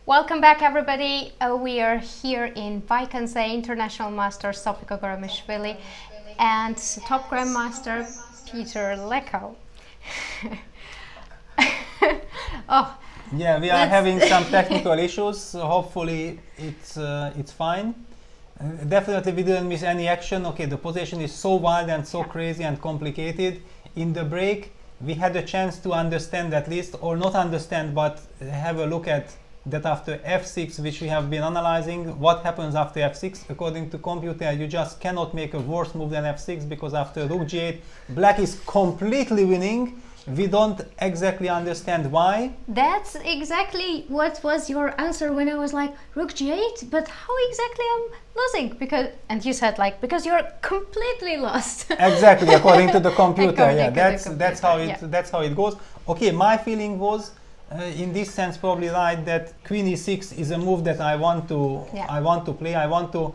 Welcome back, everybody. We are here in Vaikanze International Master Sofika Goramishvili and top grandmaster Peter Leko. Oh, yeah, we are having some technical issues. So hopefully, it's fine. Definitely, we didn't miss any action. Okay, the position is so wild and so crazy and complicated. In the break, we had a chance to understand at least, or not understand, but have a look at that after f6, which we have been analyzing. What happens after f6? According to computer, you just cannot make a worse move than f6, because after rook g8, black is completely winning. We don't exactly understand why. That's exactly what was your answer when I was like, rook g8, but how exactly I'm losing? And you said like, because you're completely lost. Exactly, according to the computer. Yeah, that's how it goes. Okay, my feeling was, in this sense, probably right, that queen e6 is a move that I want to play. I want to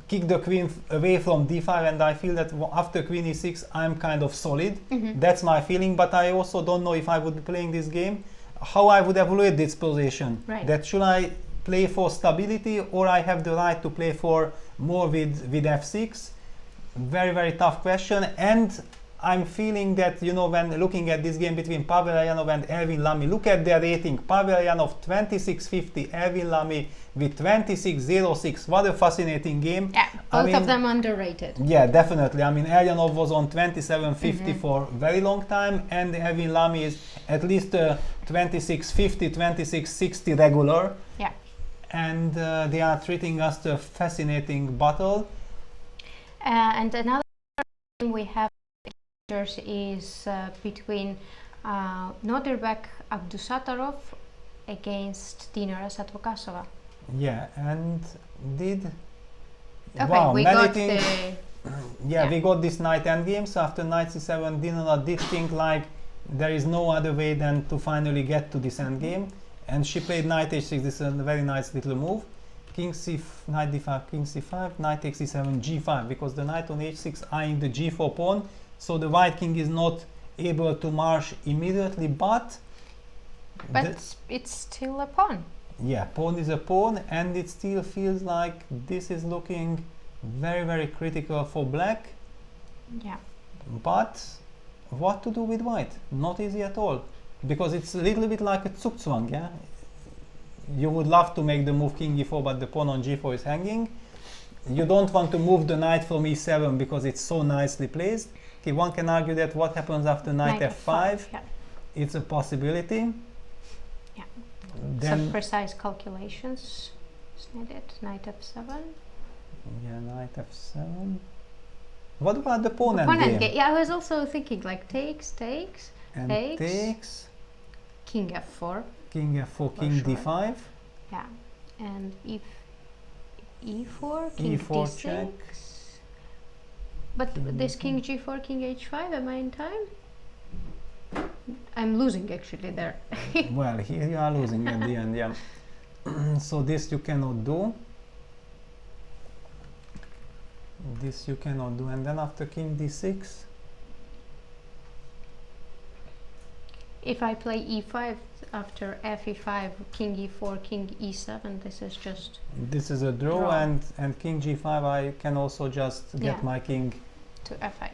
kick the queen away from d5, and I feel that after queen e6 I'm kind of solid. That's my feeling, but I also don't know if I would be playing this game, how I would evaluate this position. That should I play for stability, or I have the right to play for more with f6? Very, very tough question. And I'm feeling that, you know, when looking at this game between Pavel Ayanov and Ervin Lamy, look at their rating. Pavel Ayanov 2650, Ervin Lamy with 2606. What a fascinating game. Yeah, both of them underrated. Yeah, definitely. I mean, Ayanov was on 2750 for a very long time, and Ervin Lamy is at least 2650, 2660 regular. Yeah. And they are treating us to a fascinating battle. And another game we have is between Nodirbek Abdusattorov against Dinara Satvokasova. Yeah, and did we got we got this knight endgame. So after knight c7, Dinara did think like there is no other way than to finally get to this endgame, and she played knight h6. This is a very nice little move. King c, knight d5, king c5, knight takes c7, g5, because the knight on h6 eyeing the g4 pawn. So the white king is not able to march immediately, but it's still a pawn. Yeah, pawn is a pawn, and it still feels like this is looking very, very critical for black. Yeah. But what to do with white? Not easy at all, because it's a little bit like a zugzwang. Yeah, you would love to make the move king e4, but the pawn on g4 is hanging. You don't want to move the knight from e7 because it's so nicely placed. Okay, one can argue that what happens after knight f5, it's a possibility. Yeah. Then some precise calculations is needed. Knight f7. Yeah, knight f7. What about the pawn endgame? Yeah, I was also thinking like takes, and takes. King f4. King f4, king d5. Yeah, and if e4, king e4 d6. check. But this king g4, king h5, am I in time? I'm losing actually there. Well, here you are losing at the end, yeah. So this you cannot do. This you cannot do. And then after king d6. If I play e5 after f e5, king e4, king e7, this is just... This is a draw. And king g5, I can also just get my king to f8.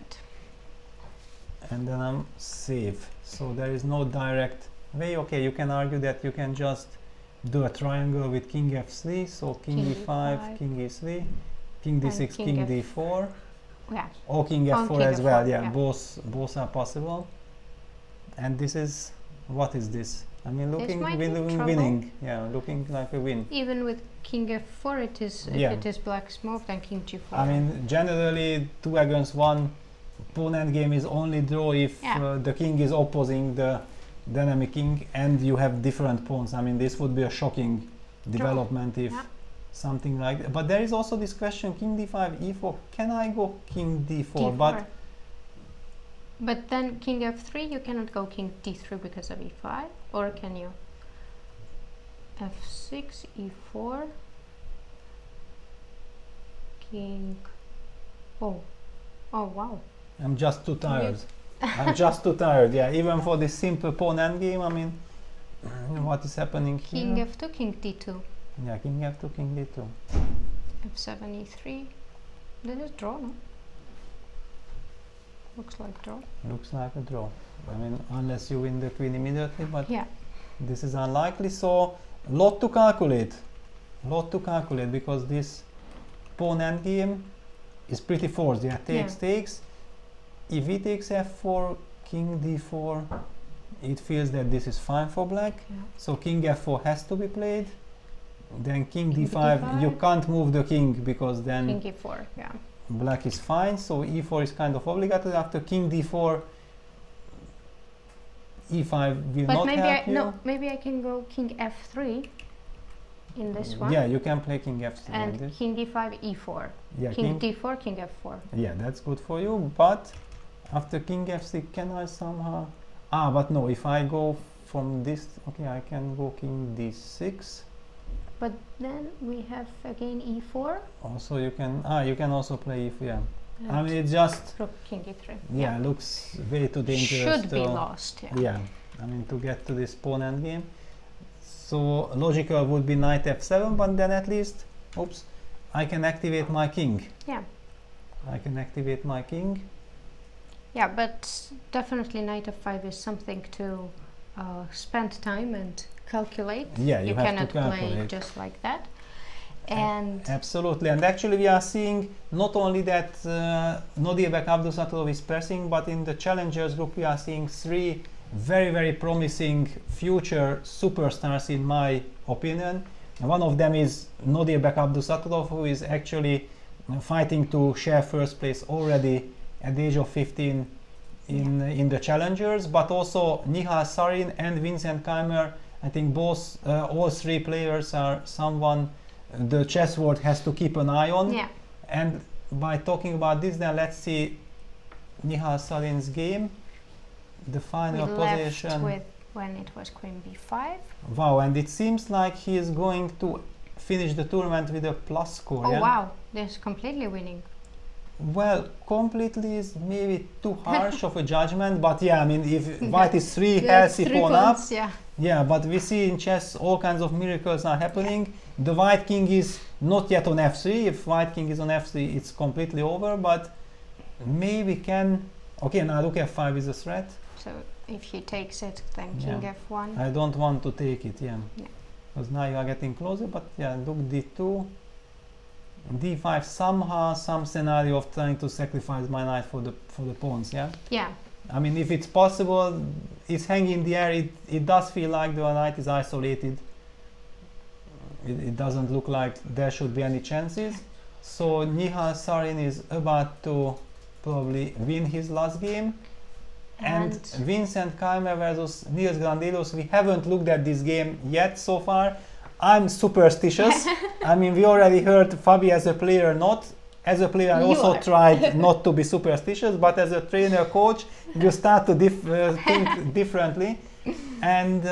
And then I'm safe. So there is no direct way. Okay, you can argue that you can just do a triangle with king f3. So king e5, king e3, king d6, king d4. Yeah. Or king f4 as well. Yeah, both are possible. And this is, what is this? I mean, looking winning. Yeah, looking like a win. Even with king f4, it is if it is black's move, then king g4. I mean, generally 2 against 1 pawn endgame is only draw if the king is opposing the enemy king and you have different pawns. I mean, this would be a shocking development if something like that. But there is also this question, king d5, e4. Can I go king d4? But then king f3, you cannot go king d3 because of e5, or can you? f6, e4, king... Oh wow. I'm just too tired. I'm just too tired, yeah. Even for this simple pawn endgame, I mean, What is happening here? King f2, king d2. Yeah, king f2, king d2. f7, e3. This is draw, no? Looks like draw. Looks like a draw. I mean, unless you win the queen immediately, but yeah, this is unlikely. So, lot to calculate. Lot to calculate because this pawn endgame is pretty forced. Yeah, takes. If he takes f4, king d4, it feels that this is fine for black. Yeah. So king f4 has to be played. Then king d5, you can't move the king because then king e4, yeah. Black is fine. So e4 is kind of obligatory. After king d4, e5 will but not maybe help you. No, maybe I can go king f3 in this one. Yeah, you can play king f3 and this. king d5, e4. Yeah, king d4, king f4. Yeah, that's good for you. But after king f3, can I somehow... but no, if I go from this... Okay, I can go king d6. But then we have again e4. Also, you can also play if I And mean, it just... rook, king e3. Yeah, looks way too dangerous. Should be lost, yeah. Yeah, I mean, to get to this pawn endgame. So, logical would be knight f7, but then at least... Oops. I can activate my king. Yeah. I can activate my king. Yeah, but definitely knight f5 is something to spend time and calculate. Yeah, you have cannot to calculate. play just like that. And absolutely, and actually we are seeing not only that Nodirbek Abdusattorov is pressing, but in the challengers group we are seeing three very promising future superstars in my opinion. One of them is Nodirbek Abdusattorov, who is actually fighting to share first place already at the age of 15 in the challengers, but also Nihal Sarin and Vincent Keimer. I think both all three players are someone the chess world has to keep an eye on. yeah. And by talking about this, then let's see Nihal Sarin's game. The final We position. left with when it was queen b5. Wow, and it seems like he is going to finish the tournament with a plus score. Oh yeah? wow, this completely winning. Well, completely is maybe too harsh of a judgment, but yeah, I mean, if white is three healthy pawn up, yeah, but we see in chess all kinds of miracles are happening. The white king is not yet on f3. If white king is on f3, it's completely over, but maybe can... Okay, now rook f5 is a threat. So if he takes it, then king f1. I don't want to take it, because now you are getting closer, but yeah, rook d2. d5, somehow some scenario of trying to sacrifice my knight for the pawns. Yeah. I mean, if it's possible, it's hanging in the air. It does feel like the knight is isolated. It doesn't look like there should be any chances. So Nihal Sarin is about to probably win his last game. And Vincent Keimer versus Niels Grandelius, we haven't looked at this game yet so far. I'm superstitious. I mean, we already heard Fabi as a player not. As a player, I also tried not to be superstitious, but as a trainer coach, you start to think differently. And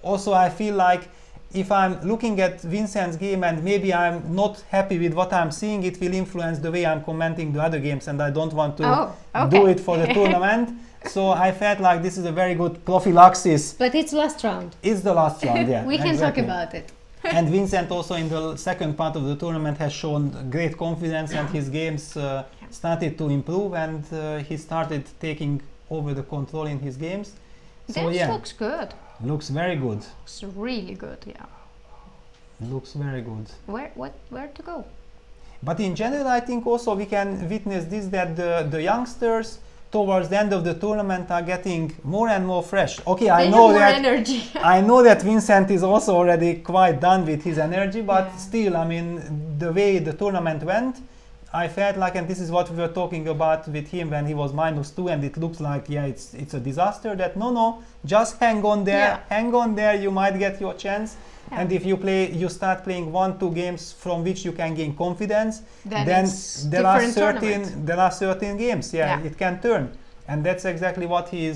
also I feel like if I'm looking at Vincent's game and maybe I'm not happy with what I'm seeing, it will influence the way I'm commenting the other games, and I don't want to do it for the tournament. So I felt like this is a very good prophylaxis. But it's last round. It's the last round, yeah. We can talk about it. And Vincent also in the second part of the tournament has shown great confidence, and his games started to improve, and he started taking over the control in his games. So this looks good. Looks very good. Looks really good, yeah. Looks very good. Where to go? But in general, I think also we can witness this, that the youngsters towards the end of the tournament are getting more and more fresh. Okay, I know that energy. I know that Vincent is also already quite done with his energy, but still, I mean, the way the tournament went, I felt like, and this is what we were talking about with him when he was -2, and it looks like, it's a disaster. That no, just hang on there, you might get your chance. Yeah. And if you start playing 1-2 games from which you can gain confidence, then there are certain games, it can turn. And that's exactly what he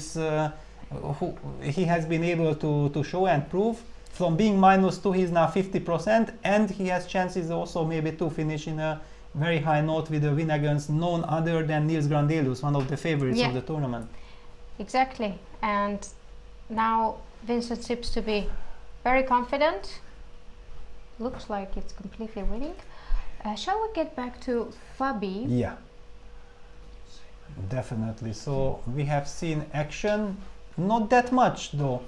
has been able to show and prove. From being -2, he's now 50%, and he has chances also maybe to finish in a very high note with a win against none other than Niels Grandelius, one of the favorites of the tournament. Exactly. And now Vincent seems to be very confident. Looks like it's completely winning. Shall we get back to Fabi? Yeah, definitely. So we have seen action, not that much though.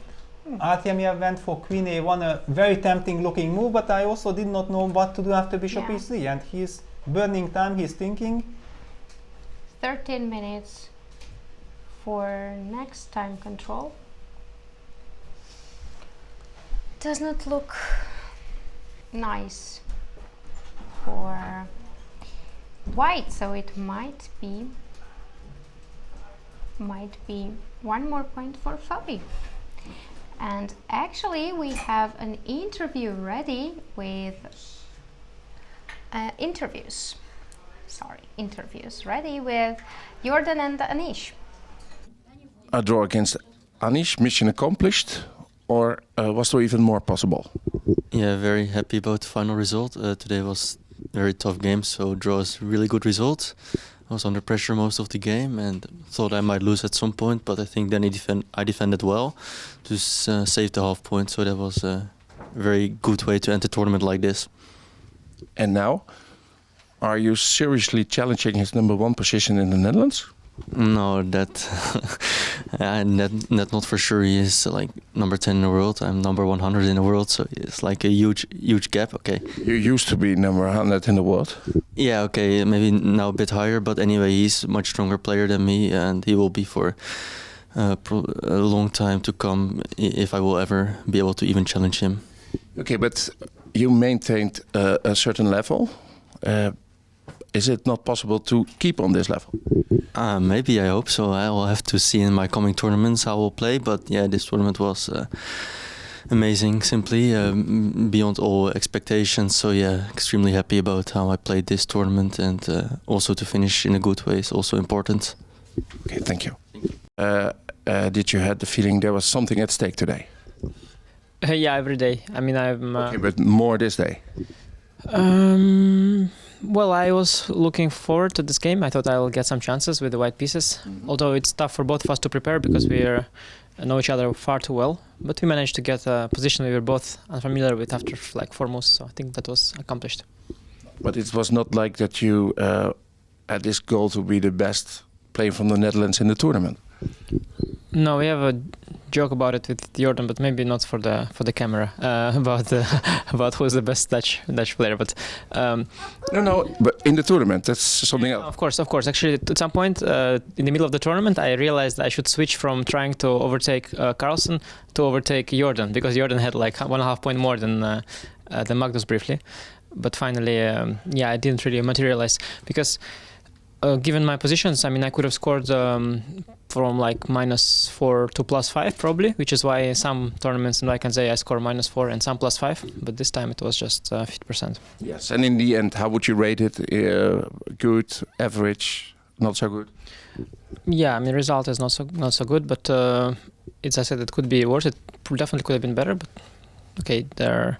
Artemiev went for Queen A1, a very tempting looking move, but I also did not know what to do after Bishop E3, and he's burning time, he's thinking. 13 minutes for next time control. Does not look nice for white, so it might be one more point for Fabi. And actually we have an interview ready with interviews ready with Jordan and Anish. A draw against Anish, mission accomplished, or was there even more possible? Yeah, very happy about the final result. Today was a very tough game, so draw is a really good result. I was under pressure most of the game and thought I might lose at some point, but I think then I defended well to save the half point, so that was a very good way to enter a tournament like this. And now, are you seriously challenging his #1 position in the Netherlands? No, that not for sure. He is like number 10 in the world. I'm number 100 in the world, so it's like a huge gap. Okay. You used to be number 100 in the world. Yeah, okay, maybe now a bit higher, but anyway, he's a much stronger player than me, and he will be for a long time to come if I will ever be able to even challenge him. Okay, but you maintained a certain level. Is it not possible to keep on this level? Maybe, I hope so. I will have to see in my coming tournaments how I will play, but yeah, this tournament was amazing, simply beyond all expectations. So yeah, extremely happy about how I played this tournament, and also to finish in a good way is also important. Okay, thank you. Did you have the feeling there was something at stake today? Yeah, every day. I mean, I'm... Okay, but more this day? Well, I was looking forward to this game. I thought I'll get some chances with the white pieces, although it's tough for both of us to prepare because we know each other far too well. But we managed to get a position we were both unfamiliar with after like 4 moves, so I think that was accomplished. But it was not like that you had this goal to be the best player from the Netherlands in the tournament? No, we have a joke about it with Jordan, but maybe not for the camera, about who's the best Dutch player. But no, but in the tournament, that's something else. Of course. Actually, at some point in the middle of the tournament, I realized I should switch from trying to overtake Carlsen to overtake Jordan, because Jordan had like 1.5 point more than Magnus briefly. But finally, I didn't really materialize because. Given my positions, I mean, I could have scored from like -4 to +5 probably, which is why some tournaments, and I can say I score -4 and some +5, but this time it was just 50%. Yes, and in the end, how would you rate it? Good, average, not so good? Yeah, I mean, result is not so good, but as I said, it could be worse. It definitely could have been better, but okay, there.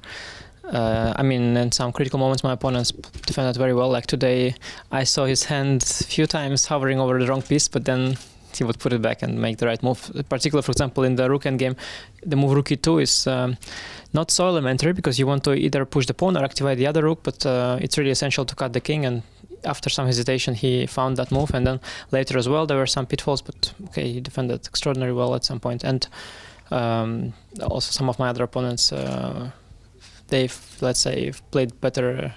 I mean, in some critical moments, my opponents defended very well. Like today, I saw his hand a few times hovering over the wrong piece, but then he would put it back and make the right move. Particularly, for example, in the rook endgame, the move rook e2 is not so elementary because you want to either push the pawn or activate the other rook, but it's really essential to cut the king. And after some hesitation, he found that move. And then later as well, there were some pitfalls, but okay, he defended extraordinarily well at some point. And also some of my other opponents. They've, let's say, played better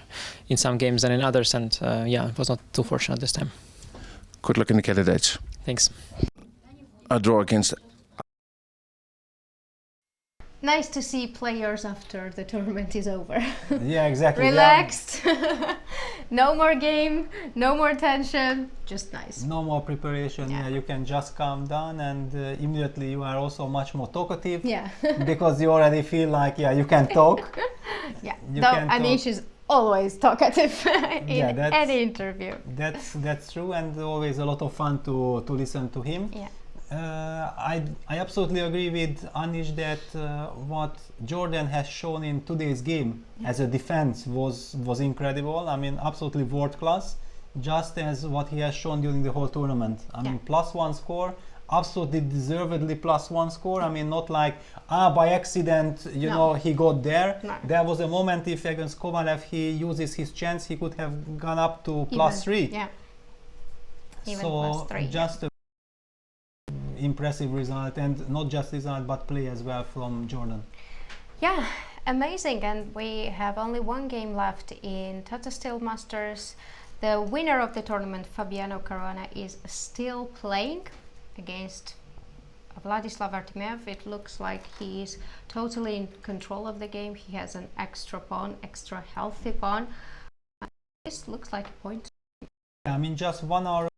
in some games than in others, and it was not too fortunate this time. Good luck in the candidates. Thanks. A draw against... Nice to see players after the tournament is over. Yeah, exactly. Relaxed. No more game, no more tension, just nice. No more preparation. Yeah, you can just calm down, and immediately you are also much more talkative. Yeah. Because you already feel like you can talk. Yeah. Though Anish is always talkative in any interview. That's true, and always a lot of fun to listen to him. Yeah. I absolutely agree with Anish that what Jordan has shown in today's game as a defense was incredible. I mean, absolutely world class, just as what he has shown during the whole tournament. I mean, +1 score. absolutely deservedly +1 score. I mean, not like by accident, you know, he got there. No. There was a moment if against Kovalev he uses his chance, he could have gone up to +3. Yeah. Even so +3. just a impressive result, and not just result but play as well from Jordan. Yeah, amazing. And we have only one game left in Tata Steel Masters. The winner of the tournament, Fabiano Caruana, is still playing against Vladislav Artemiev. It looks like he is totally in control of the game. He has an extra pawn, extra healthy pawn. This looks like a point. I mean, just 1 hour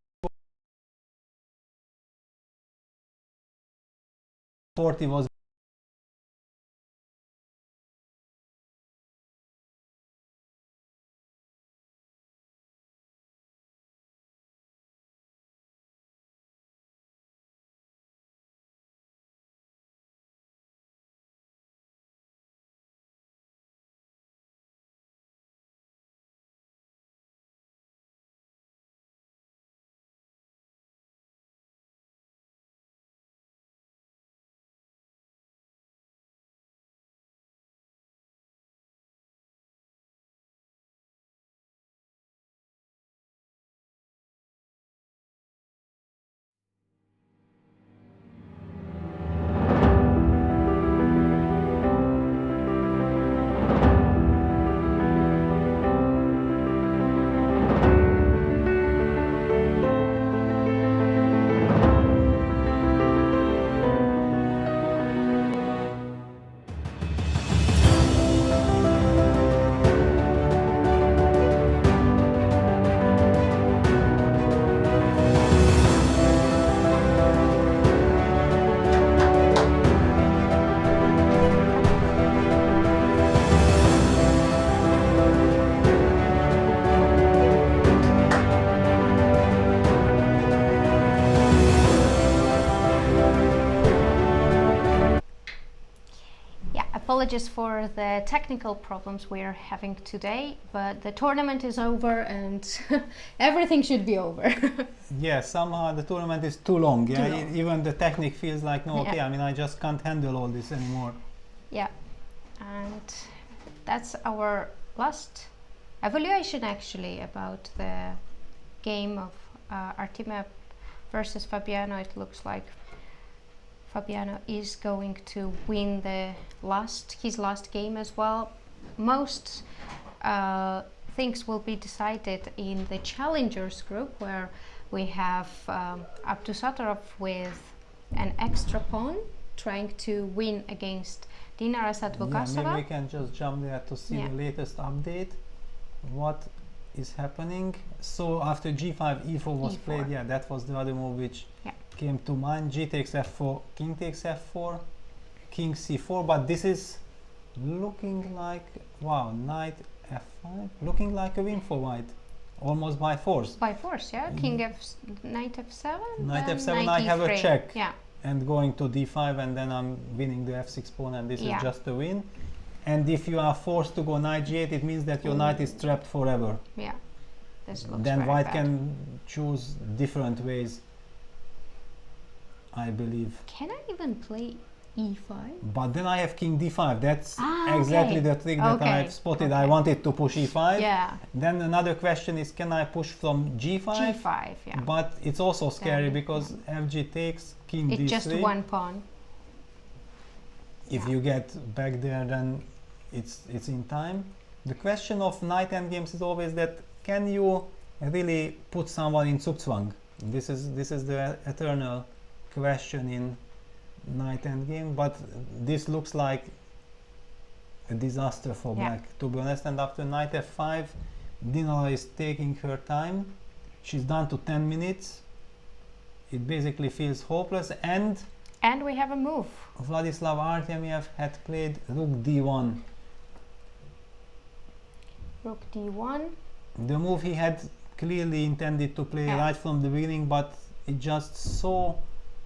40 was Apologies for the technical problems we are having today, but the tournament is over and everything should be over. Yeah, somehow the tournament is too long. Yeah, Too long. Even the technique feels like no. Okay, I mean, I just can't handle all this anymore. Yeah, and that's our last evaluation actually about the game of Artemiev versus Fabiano. It looks like Fabiano is going to win his last game as well. Most things will be decided in the challengers group, where we have Abdusattorov with an extra pawn trying to win against Dinara Sadvokasova. Yeah, maybe we can just jump there to see the latest update. What is happening? So after g5, e4 was played. Yeah, that was the other move which came to mind. G takes f4, king takes f4, king c4. But this is looking like, wow, knight f5, looking like a win for white, almost by force. By force, yeah. King knight f7. Knight f7. Knight I have e3. a check. Yeah. And going to d5, and then I'm winning the f6 pawn, and this is just a win. And if you are forced to go knight g8, it means that your knight is trapped forever. Yeah, this looks then very white bad. can choose different ways, I believe. Can I even play e5? But then I have king d5. That's exactly the trick that I've spotted. I wanted to push e5. Yeah. Then another question is, can I push from g5? g5, yeah. But it's also scary because fg takes, king d3. It's just one pawn. If you get back there, then it's in time. The question of knight endgames is always that, can you really put someone in Zugzwang? This is the eternal question in knight endgame, but this looks like a disaster for black, to be honest. And after knight f5, Dinara is taking her time. She's down to 10 minutes. It basically feels hopeless, and we have a move. Vladislav Artemiev had played rook d1. Rook d1. The move he had clearly intended to play right from the beginning, but it just so...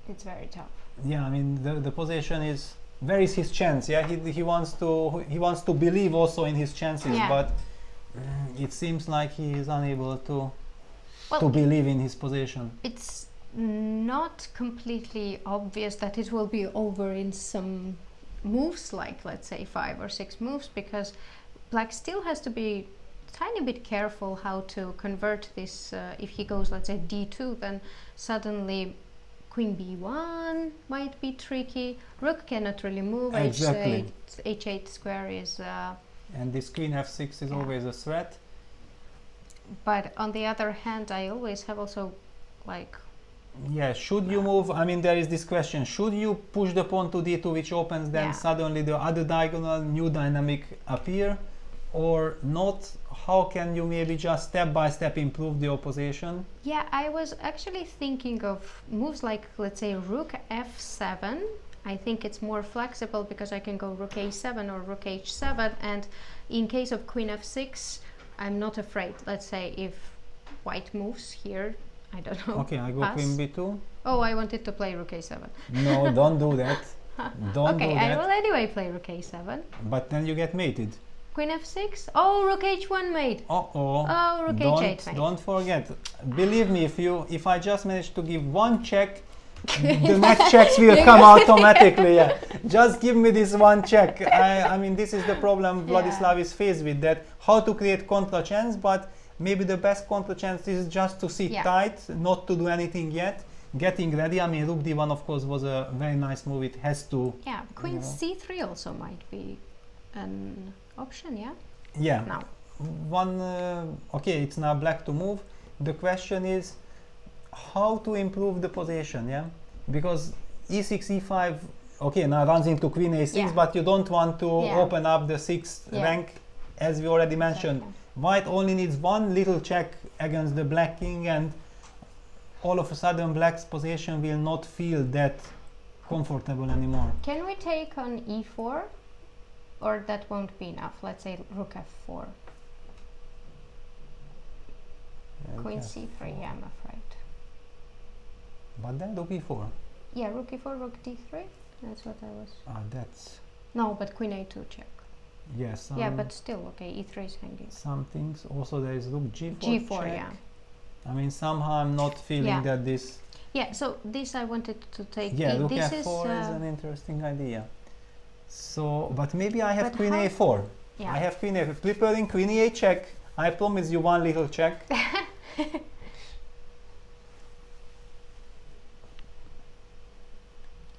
It's very tough. Yeah, I mean, the position is... Where is his chance? Yeah, he wants to believe also in his chances, but it seems like he is unable to believe in his position. It's not completely obvious that it will be over in some moves, like let's say 5 or 6 moves, because black still has to be tiny bit careful how to convert this. If he goes, let's say d2, then suddenly queen b1 might be tricky. Rook cannot really move. Exactly. h8 square is and this queen f6 is always a threat. But on the other hand, I always have also like, yeah, should you move? I mean, there is this question: should you push the pawn to d2, which opens then suddenly the other diagonal, new dynamic appear, or not? How can you maybe just step by step improve the opposition? Yeah, I was actually thinking of moves like, let's say, rook f7. I think it's more flexible because I can go rook a7 or rook h7, and in case of queen f6, I'm not afraid. Let's say if white moves here, I don't know. Okay, I go pass. queen b2. Oh, I wanted to play rook a7. No, don't do that. Don't do okay, that. I will anyway play rook a7. But then you get mated. Queen f6. Oh, rook h1 mate. Uh-oh. Oh, rook h8 mate. Don't forget. Believe me, if I just manage to give one check, the next checks will come automatically. Yeah. Just give me this one check. I mean, this is the problem Vladislav is faced with, that how to create contra chance, but maybe the best contra chance is just to sit tight, not to do anything yet, getting ready. I mean, rook d1 of course was a very nice move. It has to. Yeah, queen c3 also might be an option. Yeah. Now. One. Okay, it's now black to move. The question is how to improve the position. Yeah, because e6, e5. Okay, now runs into queen a6, but you don't want to open up the 6th rank, as we already mentioned. Exactly. White only needs one little check against the black king, and all of a sudden black's position will not feel that comfortable anymore. Can we take on e4, or that won't be enough? Let's say rook f4. Queen c3, yeah, I'm afraid. But then rook e4. Yeah, rook e4, rook d3. That's what I was. That's. No, but queen a2 check. Yes. Yeah, but still, okay, e3 is hanging. Some things. Also, there is rook g4. G4, check. yeah. I mean, somehow I'm not feeling that this. Yeah, so this I wanted to take. Yeah, rook this f4 is an interesting idea. So, but maybe I have queen a4. Yeah. I have queen a4. Preparing queen e8 check. I promise you one little check.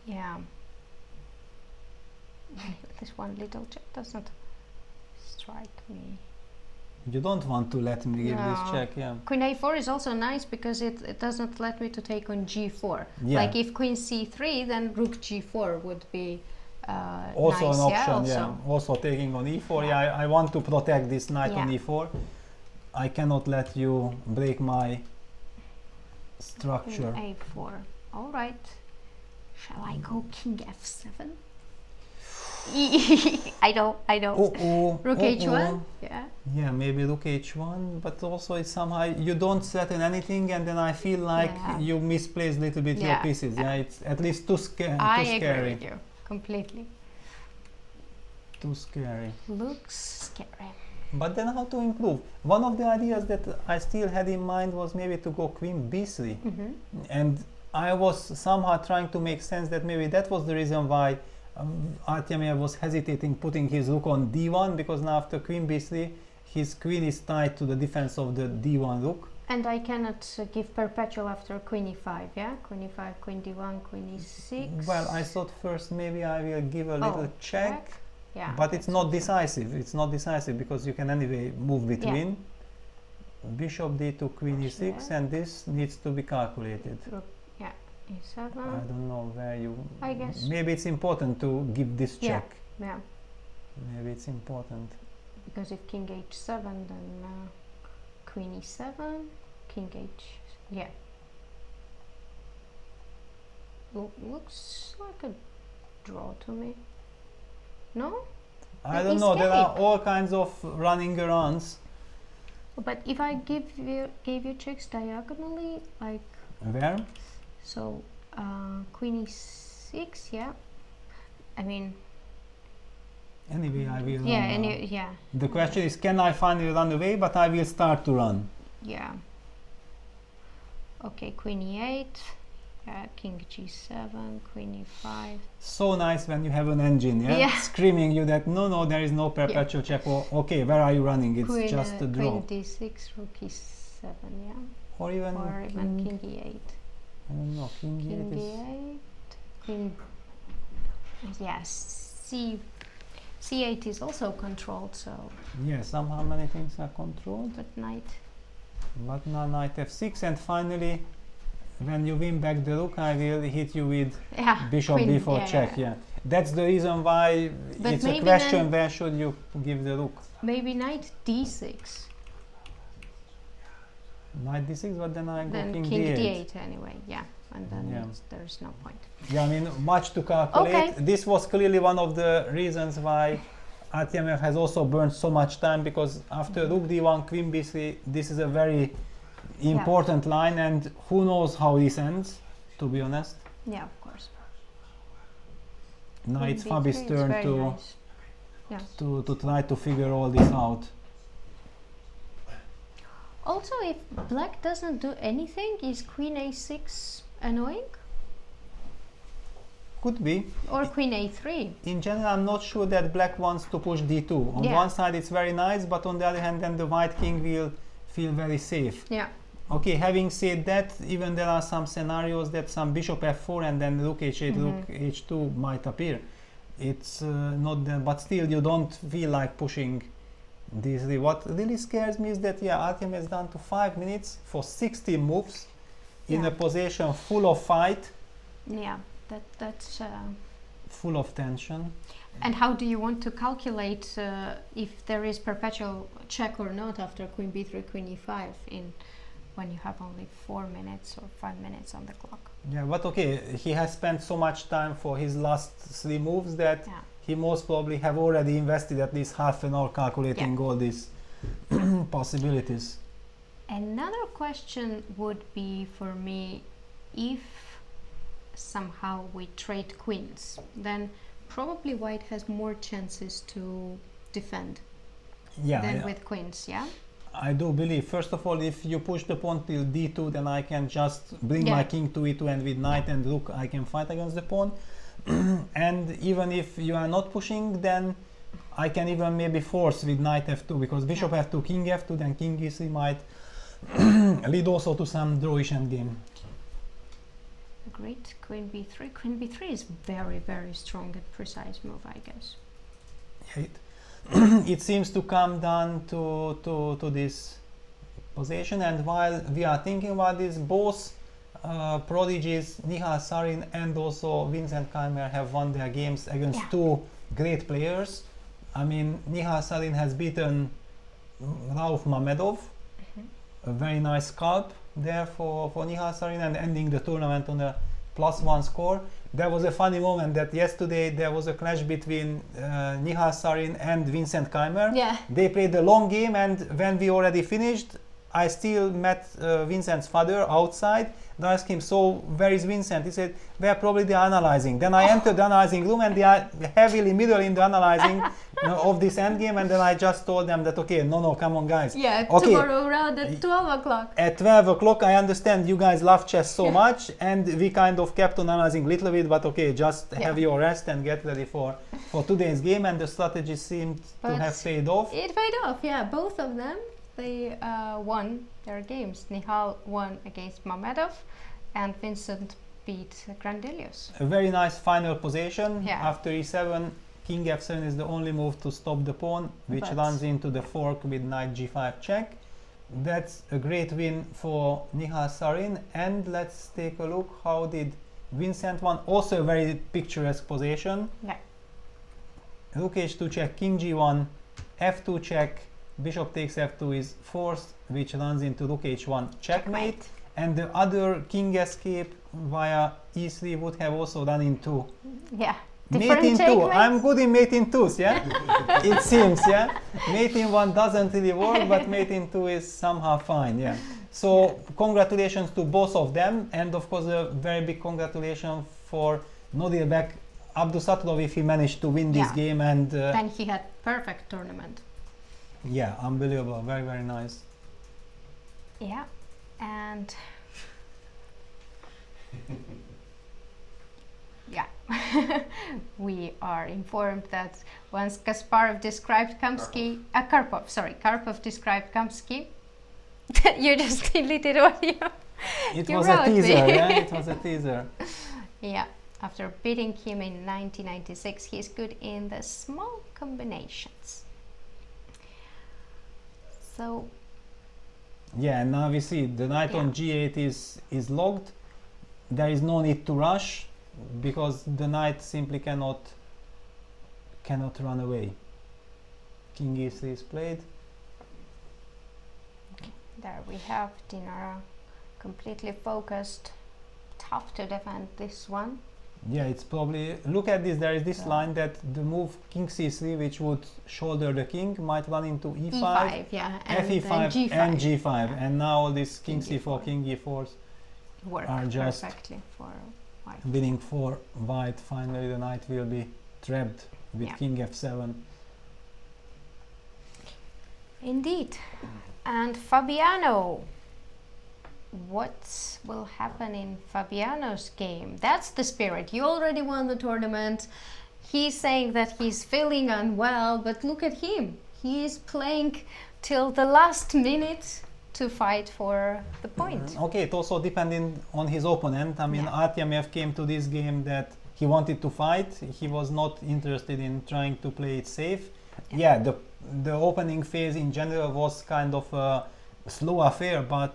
Yeah. This one little check doesn't strike me. You don't want to let me give this check, yeah. Queen a4 is also nice because it doesn't let me to take on g4. Yeah. Like if queen c3, then rook g4 would be also nice, an option, yeah. Also taking on e4, yeah. I want to protect this knight on e4. I cannot let you break my structure. Queen a4. All right. Shall I go king f7? I know. Rook h1? Yeah. Yeah, maybe rook h1, but also it's somehow you don't threaten anything, and then I feel like you misplace a little bit your pieces. Yeah, it's at least too scary. I agree with you completely. Too scary. Looks scary. But then how to improve? One of the ideas that I still had in mind was maybe to go queen b3, and I was somehow trying to make sense that maybe that was the reason why Artemiev was hesitating putting his rook on d1, because now after queen b3 his queen is tied to the defense of the d1 rook. And I cannot give perpetual after queen e5, yeah? Queen e5, queen d1, queen e6. Well, I thought first maybe I will give a little check. Yeah, but it's not decisive. It's not decisive because you can anyway move between. Yeah. Bishop d2, queen e6, and this needs to be calculated. Yeah, e7. I don't know where you. I guess. Maybe it's important to give this check. Yeah. Maybe it's important. Because if king h7, then queen e7, king h. Yeah. Looks like a draw to me. No? I don't know. There are all kinds of running arounds. But if I gave you checks diagonally, like where? So queen e6, yeah. I mean. Anyway, I will. Yeah. The question is, can I finally run away? But I will start to run. Yeah. Okay, queen e8. king g7, queen e5. So nice when you have an engine, yeah? Screaming you that no, there is no perpetual check. Or okay, where are you running? It's queen, just a draw. Queen d6, rook e7, yeah. Or even king e8. I don't know, king King e8 e8, queen. Yes, c8 is also controlled, so. Yeah, somehow many things are controlled. But knight. But now knight f6, and finally, when you win back the rook, I will hit you with bishop queen, b4 check. Yeah, that's the reason why but it's a question: where should you give the rook? Maybe knight d6. Knight d6, but then I go Then king king d8. d8 anyway. Yeah, and then there's no point. Yeah, I mean, much to calculate. Okay. This was clearly one of the reasons why Artemiev has also burned so much time, because after rook d1, queen b3, this is a very important line, and who knows how this ends, to be honest. Yeah, of course. Now it's Fabi's turn nice. to try to figure all this out. Also, if black doesn't do anything, is queen a6 annoying? Could be. Or queen a3? In general, I'm not sure that black wants to push d2. On one side it's very nice, but on the other hand, then the white king will feel very safe. Yeah. Okay, having said that, even there are some scenarios that some bishop f4 and then rook h8, rook h2 might appear. It's not that, but still you don't feel like pushing this. What really scares me is that Artemiev is down to 5 minutes for 60 moves in a position full of fight. Yeah, that's full of tension. And how do you want to calculate if there is perpetual check or not after queen b3, queen e5 when you have only 4 minutes or 5 minutes on the clock? Yeah, but okay, he has spent so much time for his last 3 moves that he most probably have already invested at least half an hour calculating all these possibilities. Another question would be for me, if somehow we trade queens, then probably white has more chances to defend than with queens, I do believe, first of all, if you push the pawn till d2, then I can just bring my king to e2, and with knight and rook I can fight against the pawn. And even if you are not pushing, then I can even maybe force with knight f2, because bishop f2, king f2, then king e3 might lead also to some drawish endgame. Great, queen b3. Queen b3 is very, very strong and precise move, I guess. It seems to come down to this position, and while we are thinking about this, both prodigies Nihal Sarin and also Vincent Keimer have won their games against two great players. I mean, Nihal Sarin has beaten Rauf Mamedov, a very nice scalp there for Nihal Sarin, and ending the tournament on a +1 score. There was a funny moment that yesterday there was a clash between Nihal Sarin and Vincent Keimer. They played a long game, and when we already finished, I still met Vincent's father outside. I asked him, so where is Vincent? He said, well, probably they are analyzing. Then I entered the analyzing room, and they are heavily middle in the analyzing of this endgame, and then I just told them that, okay, no, come on guys. Tomorrow around at 12 o'clock. At 12 o'clock, I understand you guys love chess so much, and we kind of kept on analyzing a little bit, but okay, just have your rest and get ready for today's game, and the strategy seemed to have paid off. It paid off, both of them. They won their games. Nihal won against Mamedov, and Vincent beat Grandelius. A very nice final position. After e7, king f7 is the only move to stop the pawn, which runs into the fork with knight g5 check. That's a great win for Nihal Sarin, and let's take a look how did Vincent won. Also a very picturesque position. Rook h2 check, king g1, f2 check, bishop takes f2 is forced, which runs into rook h1 checkmate, and the other king escape via e3 would have also run into mate in 2. I'm good in mate in 2s, it seems, mate in 1 doesn't really work, but mate in 2 is somehow fine, So congratulations to both of them, and of course a very big congratulations for Nodirbek Abdusatulov if he managed to win this game, and then he had perfect tournament. Unbelievable, very, very nice. And Yeah, we are informed that once Kasparov described Kamsky, Karpov described Kamsky. You just deleted what you. It you was wrote a teaser, me. yeah. It was a teaser. Yeah, after beating him in 1996, he's good in the small combinations. So. Yeah, and now we see the knight on g8 is logged. There is no need to rush because the knight simply cannot run away. King e3 is played. There we have Dinara completely focused. Tough to defend this one. Yeah, it's probably, look at this, there is this line that the move king c3, which would shoulder the king, might run into e5, yeah, and fe5 g5. and g5, yeah. and now all these king King c4, king e4s work are just perfectly for white. winning for white. Finally the knight will be trapped with king f7. Indeed. And Fabiano, what will happen in Fabiano's game? That's the spirit. You already won the tournament. He's saying that he's feeling unwell, but look at him. He is playing till the last minute to fight for the point. Okay, it also depending on his opponent. I mean, Artemiev came to this game that he wanted to fight. He was not interested in trying to play it safe. Yeah, the opening phase in general was kind of a slow affair, but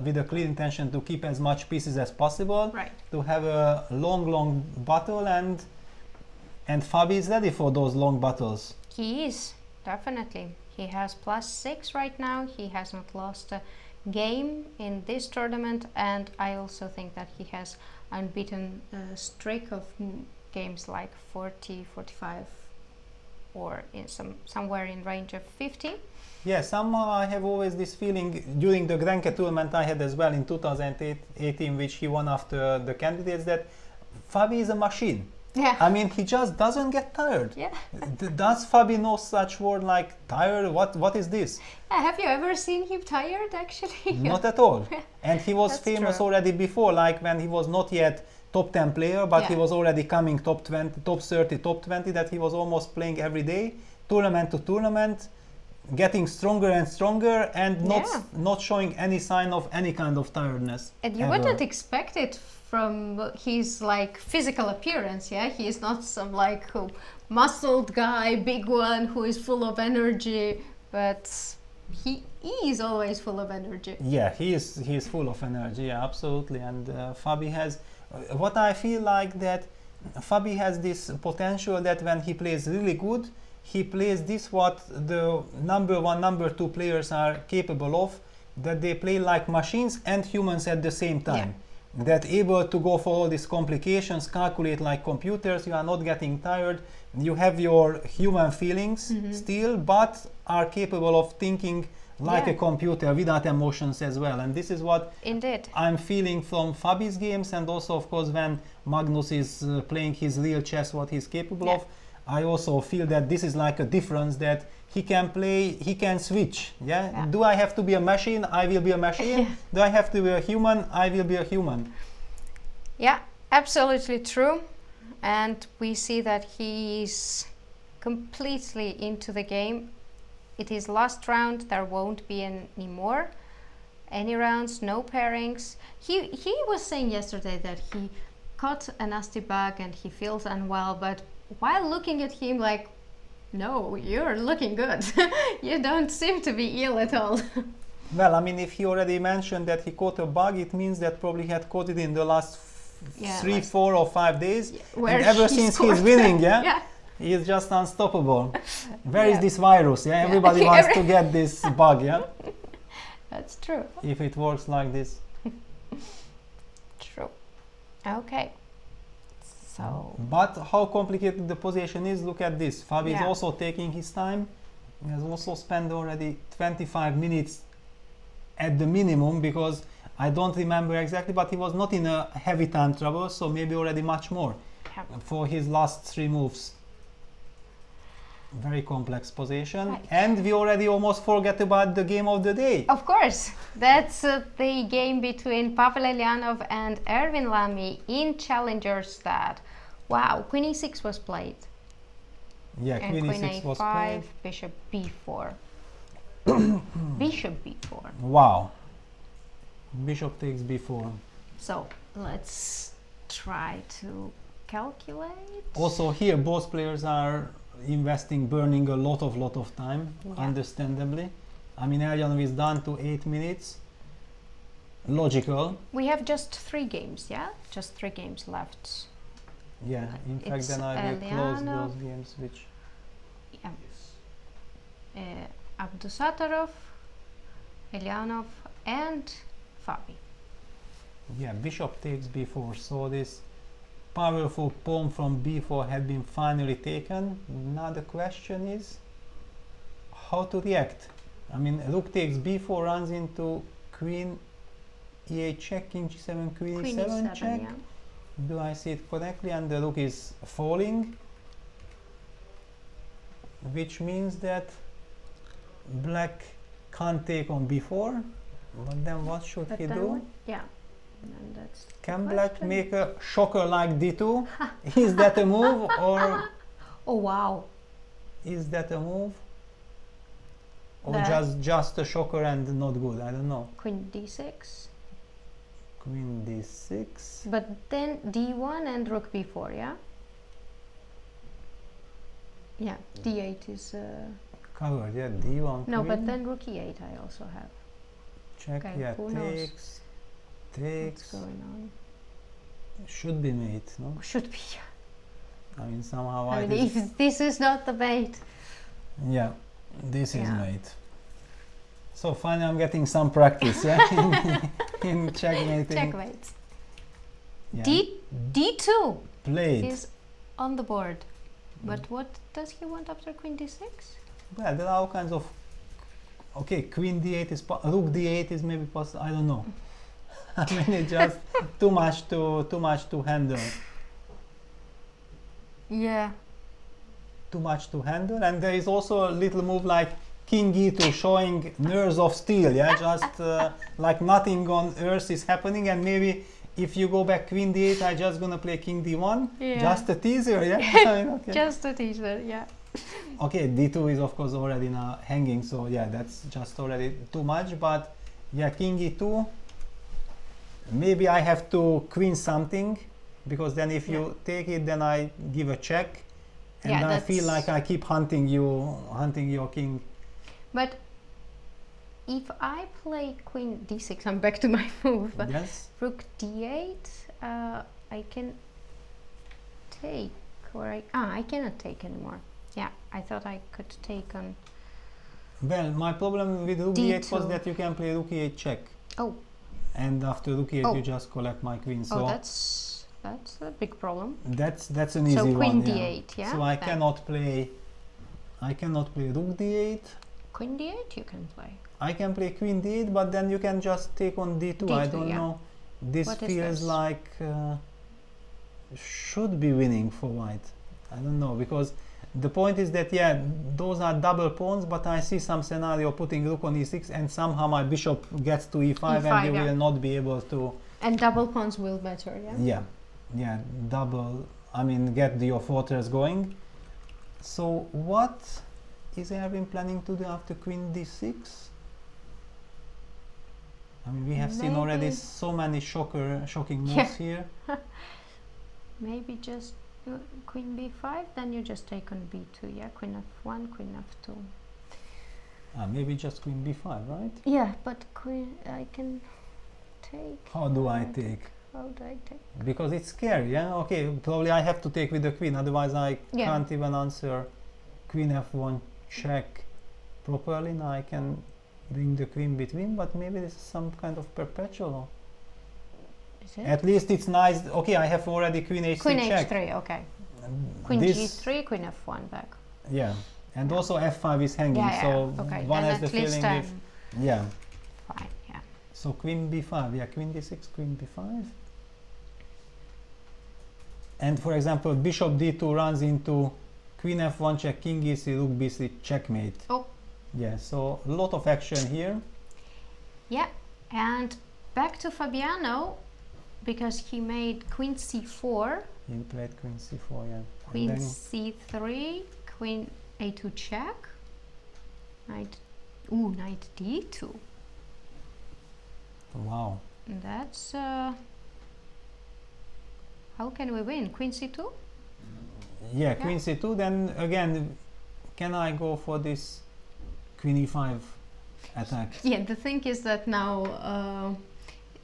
with a clear intention to keep as much pieces as possible, to have a long battle, and Fabi is ready for those long battles. He is, definitely. He has +6 right now. He has not lost a game in this tournament, and I also think that he has unbeaten streak of games like 40, 45, or in somewhere in range of 50. Yeah, somehow I have always this feeling during the Grenke tournament I had as well in 2018, which he won after the candidates, that Fabi is a machine. Yeah. I mean, he just doesn't get tired. Yeah. Does Fabi know such word like tired? What is this? Have you ever seen him tired, actually? Not at all. And he was famous already before, like when he was not yet top 10 player, but he was already coming top 20, top 30, top 20, that he was almost playing every day, tournament to tournament, getting stronger and stronger, and not showing any sign of any kind of tiredness. And you wouldn't expect it from his like physical appearance. Yeah, he is not some like muscled guy, big one who is full of energy, but he is always full of energy. Yeah, he is full of energy. Yeah, absolutely. And Fabi has what I feel like, that Fabi has this potential that when he plays really good, he plays this what the number 1, number 2 players are capable of, that they play like machines and humans at the same time. That able to go for all these complications, calculate like computers, you are not getting tired, you have your human feelings still, but are capable of thinking like a computer without emotions as well. And this is what I'm feeling from Fabi's games, and also of course when Magnus is playing his real chess, what he's capable of. I also feel that this is like a difference, that he can play, he can switch. Do I have to be a machine? I will be a machine. Do I have to be a human? I will be a human. Yeah, absolutely true. And we see that he's completely into the game. It is last round, there won't be any more. Any rounds, no pairings. He was saying yesterday that he caught a nasty bug and he feels unwell, but while looking at him like, no, you're looking good. You don't seem to be ill at all. Well, I mean, if he already mentioned that he caught a bug, it means that probably he had caught it in the last 3, 4 or 5 days. And ever since he's winning, he is just unstoppable. Where is this virus? Everybody wants to get this bug, That's true. If it works like this. True. Okay. So. But how complicated the position is, look at this. Fabi is also taking his time. He has also spent already 25 minutes at the minimum, because I don't remember exactly, but he was not in a heavy time trouble, so maybe already much more for his last 3 moves. Very complex position. Right. And we already almost forget about the game of the day. Of course, that's the game between Pavel Elyanov and Erwin Lamy in Challengers that, wow, Queen e6 was played. Yeah, And Queen Queen e6 was a5, played. Bishop b4. Bishop b4. Wow. Bishop takes b4. So let's try to calculate. Also here both players are burning a lot of time, Yeah. understandably. I mean, Elyanov is down to 8 minutes. Logical. We have just 3 games, yeah? Just 3 games left. Yeah, in fact It's then I will close Elyanov. those games which... Abdusattorov, Elyanov, and Fabi. Yeah, bishop takes b4, so this powerful pawn from b4 had been finally taken. Now the question is how to react. I mean, rook takes b4 runs into queen e8 check, king g7, queen e7 check. Yeah. Do I see it correctly? And the rook is falling, which means that black can't take on b4. But then what should But he then do? what? Yeah. And that's the Can black question. make a shocker like d2? Is that a move, or Oh wow. is that a move? Or That- just a shocker and not good? I don't know. Queen d6. Queen d6. But then d1 and rook b4, yeah? Yeah, d8 is... Covered, yeah, d1. no, but queen. then rook e8 I also have. Check, okay, yeah, who knows? takes. What's Takes. going on? Should be mate, no? Should be. I mean, somehow I I mean, if this is not the bait. Yeah, this is Yeah. mate. So finally I'm getting some practice, yeah, in checkmating. Checkmate. Yeah. D2 Played. is on the board. But what does he want after queen d6? Well, there are all kinds of... Okay, queen d8 is... rook d8 is maybe possible, I don't know. I mean, it's just too much to handle. Yeah. Too much to handle. And there is also a little move like king e2 showing nerves of steel, yeah? Just like nothing on earth is happening, and maybe if you go back queen d8, I just gonna play king d1. Yeah. Just a teaser, yeah? I mean, okay. Just a teaser, yeah. Okay, d2 is of course already now hanging, so yeah, that's just already too much. But yeah, king e2, maybe I have to queen something, because then if you take it, then I give a check, and Yeah, I feel that's- like I keep hunting your king. But if I play queen d6, I'm back to my move. Yes. Rook d8, I can take, or I cannot take anymore. Yeah, I thought I could take on. Well, my problem with rook d8 was D2. that you can play rook e8 check, Oh, and after rook e8 Oh. you just collect my queen. So oh, that's a big problem. that's an easy So one. queen Yeah. d8, yeah. So I then cannot play rook d8. Queen d8 you can play. I can play queen d8, but then you can just take on d2. I D2, don't yeah. know. This What is feels this? like should be winning for white. I don't know, because the point is that yeah, those are double pawns, but I see some scenario putting rook on e6 and somehow my bishop gets to e5, and E5, you yeah. will not be able to And double pawns will matter, yeah. yeah, double, I mean, get your fortress going. So what is Erwin planning to do after queen d6? I mean, we have seen already Maybe- so many shocking Yeah. moves here. Maybe just queen b5, then you just take on b2, yeah. Queen f1, queen f2. Maybe just queen b5, right? Yeah, but queen, I can take. How do I take? How do I take? Because it's scary, yeah? Okay, probably I have to take with the queen, otherwise I Yeah. can't even answer queen f1 check properly. Now I can bring the queen between, but maybe this is some kind of perpetual. Is it? At least it's nice. Okay, I have already queen h3 Queen check. h3, okay. And Queen this- g3, queen f1 back. Yeah, and also f5 is hanging, Yeah, so okay. one Then has the at least feeling if... Yeah, fine, yeah. so queen b5, yeah, queen d6, queen b5. And for example, bishop d2 runs into queen f1 check, king e3, rook b3, checkmate. Oh. Yeah, so a lot of action here. Yeah, and back to Fabiano, because he made queen c4. He played queen c4, yeah. Queen c3, queen a2 check. Knight d2. Wow. That's how can we win? Queen c2? Yeah, queen c2. Then again, can I go for this queen e5 attack? Yeah, the thing is that now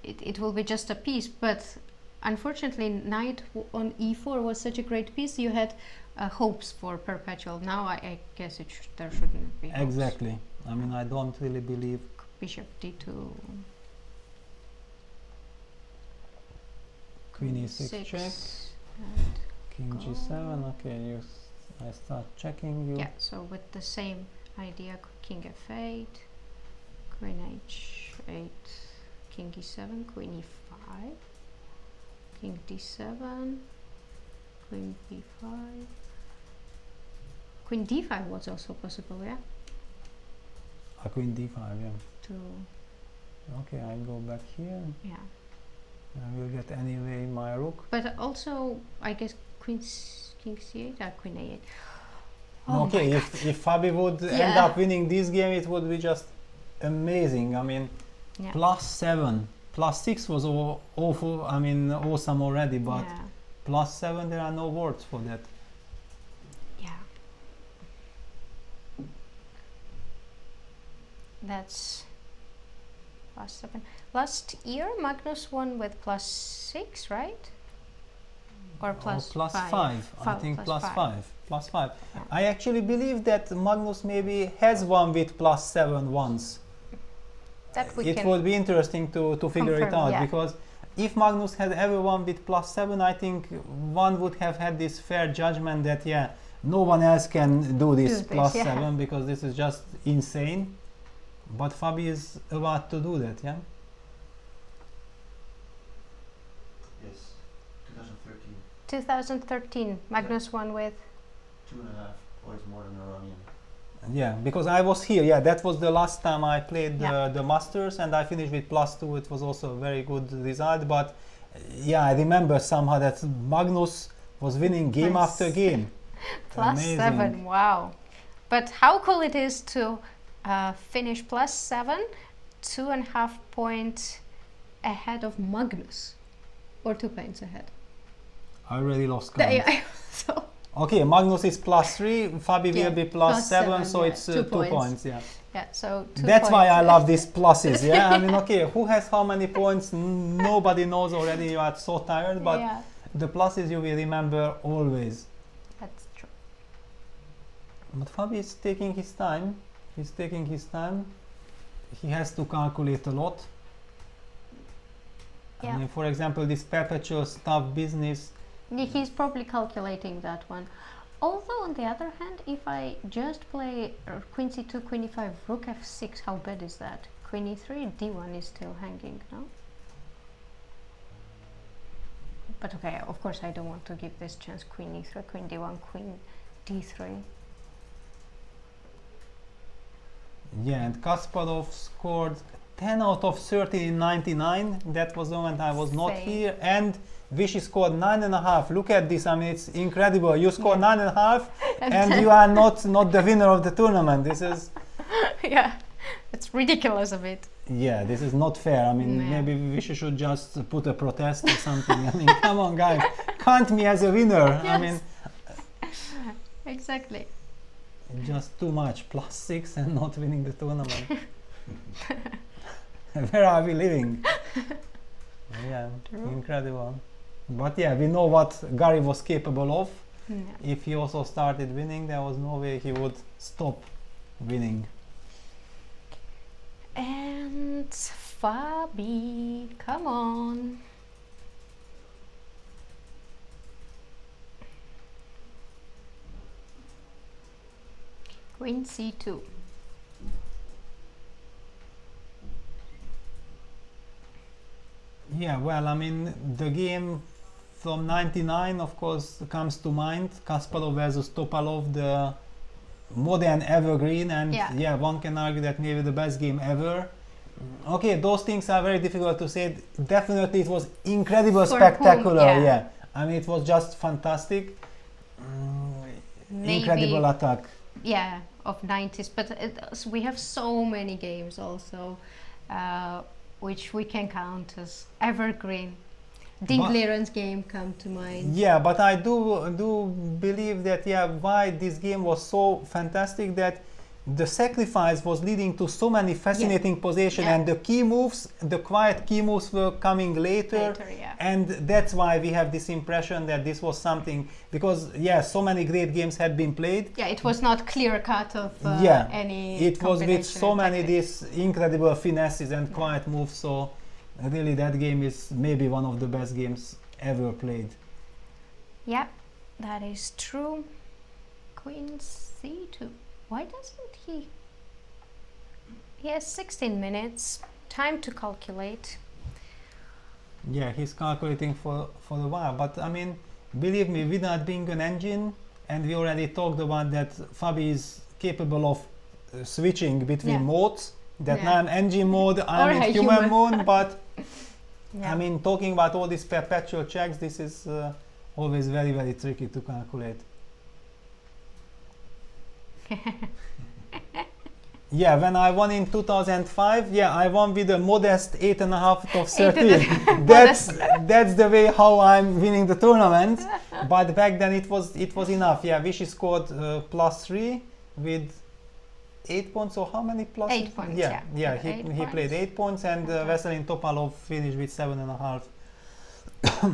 it will be just a piece, but unfortunately knight on e4 was such a great piece. You had hopes for perpetual. Now I guess there shouldn't be hopes. Exactly. I mean, I don't really believe. Bishop d2. Queen e6 check. King g7. Okay, I start checking you. Yeah, so with the same idea, king f8, queen h8, king e7, queen e5, king d7, queen b5, queen d5 was also possible, yeah? A queen d5, yeah. Okay, I go back here. Yeah. I will get anyway my rook. But also, I guess king c8 or queen a8. Oh, okay, if Fabi would end up winning this game, it would be just amazing. I mean, +7, +6 was awful. I mean, awesome already, but +7, there are no words for that. Yeah. That's +7. Last year, Magnus won with +6, right? Or +5? I think +5. +5. Yeah. I actually believe that Magnus maybe has won with +7 once. That it would be interesting to figure it out, because if Magnus had ever won with +7, I think one would have had this fair judgment that no one else can do this +7 because this is just insane. But Fabi is about to do that, yeah? Yes, 2013. 2013, Magnus won with 2.5 points more than Iranian. Yeah, because I was here. Yeah, that was the last time I played the Masters, and I finished with +2. It was also a very good result. But yeah, I remember somehow that Magnus was winning game after game. +7, wow! But how cool it is to finish +7, 2.5 points ahead of Magnus, or 2 points ahead. I already lost count. So okay, Magnus is +3, Fabi will be +7, so it's 2 points. Yeah. Yeah, so 2 that's points. why I love these pluses. Yeah, I mean, okay, who has how many points? Nobody knows already. You are so tired, but the pluses you will remember always. That's true. But Fabi is taking his time. He's taking his time. He has to calculate a lot. I mean, for example, this perpetual stuff business. He's probably calculating that one. Although, on the other hand, if I just play queen c2, queen e5, rook f6, how bad is that? Queen e3, d1 is still hanging, no? But okay, of course I don't want to give this chance. Queen e3, queen d1, queen d3. Yeah, and Kasparov scored 10 out of 13 in 99. That was the moment I was not here. And Vichy scored 9.5. Look at this. I mean, it's incredible. You score 9.5 and you are not the winner of the tournament. This is... yeah, it's ridiculous a bit. Yeah, this is not fair. I mean, maybe Vichy should just put a protest or something. I mean, come on, guys. Count me as a winner. Yes. I mean... exactly. Just too much. +6 and not winning the tournament. Where are we living? Yeah, incredible. But yeah, we know what Gary was capable of. If he also started winning, there was no way he would stop winning. And Fabi, come on. Queen c2. Yeah, well, I mean, the game from 99, of course, comes to mind. Kasparov versus Topalov, the modern evergreen, and one can argue that maybe the best game ever. Okay, those things are very difficult to say. Definitely, it was incredible, spectacular. I mean, it was just fantastic. Incredible attack. Yeah, of 90s. But we have so many games also, which we can count as evergreen. Dingliren's game come to mind. Yeah, but I do believe that why this game was so fantastic, that the sacrifice was leading to so many fascinating positions, and the key moves, the quiet key moves, were coming later, and that's why we have this impression that this was something, because so many great games had been played. Yeah, it was not clear cut of any. It was with so many these incredible finesses and quiet moves. So really, that game is maybe one of the best games ever played. Yeah, that is true. Queen C2. Why doesn't he? He has 16 minutes. Time to calculate. Yeah, he's calculating for a while. But I mean, believe me, without being an engine, and we already talked about that Fabi is capable of switching between modes. That now I'm engine mode, I'm in human mode, but I mean, talking about all these perpetual checks, this is always very, very tricky to calculate. When I won in 2005, I won with a modest 8.5 of 13. That's the way how I'm winning the tournament. But back then it was enough. Vichy scored +3 with 8 points, or how many plus? 8 points. He played 8 points, and Veselin Topalov finished with 7.5.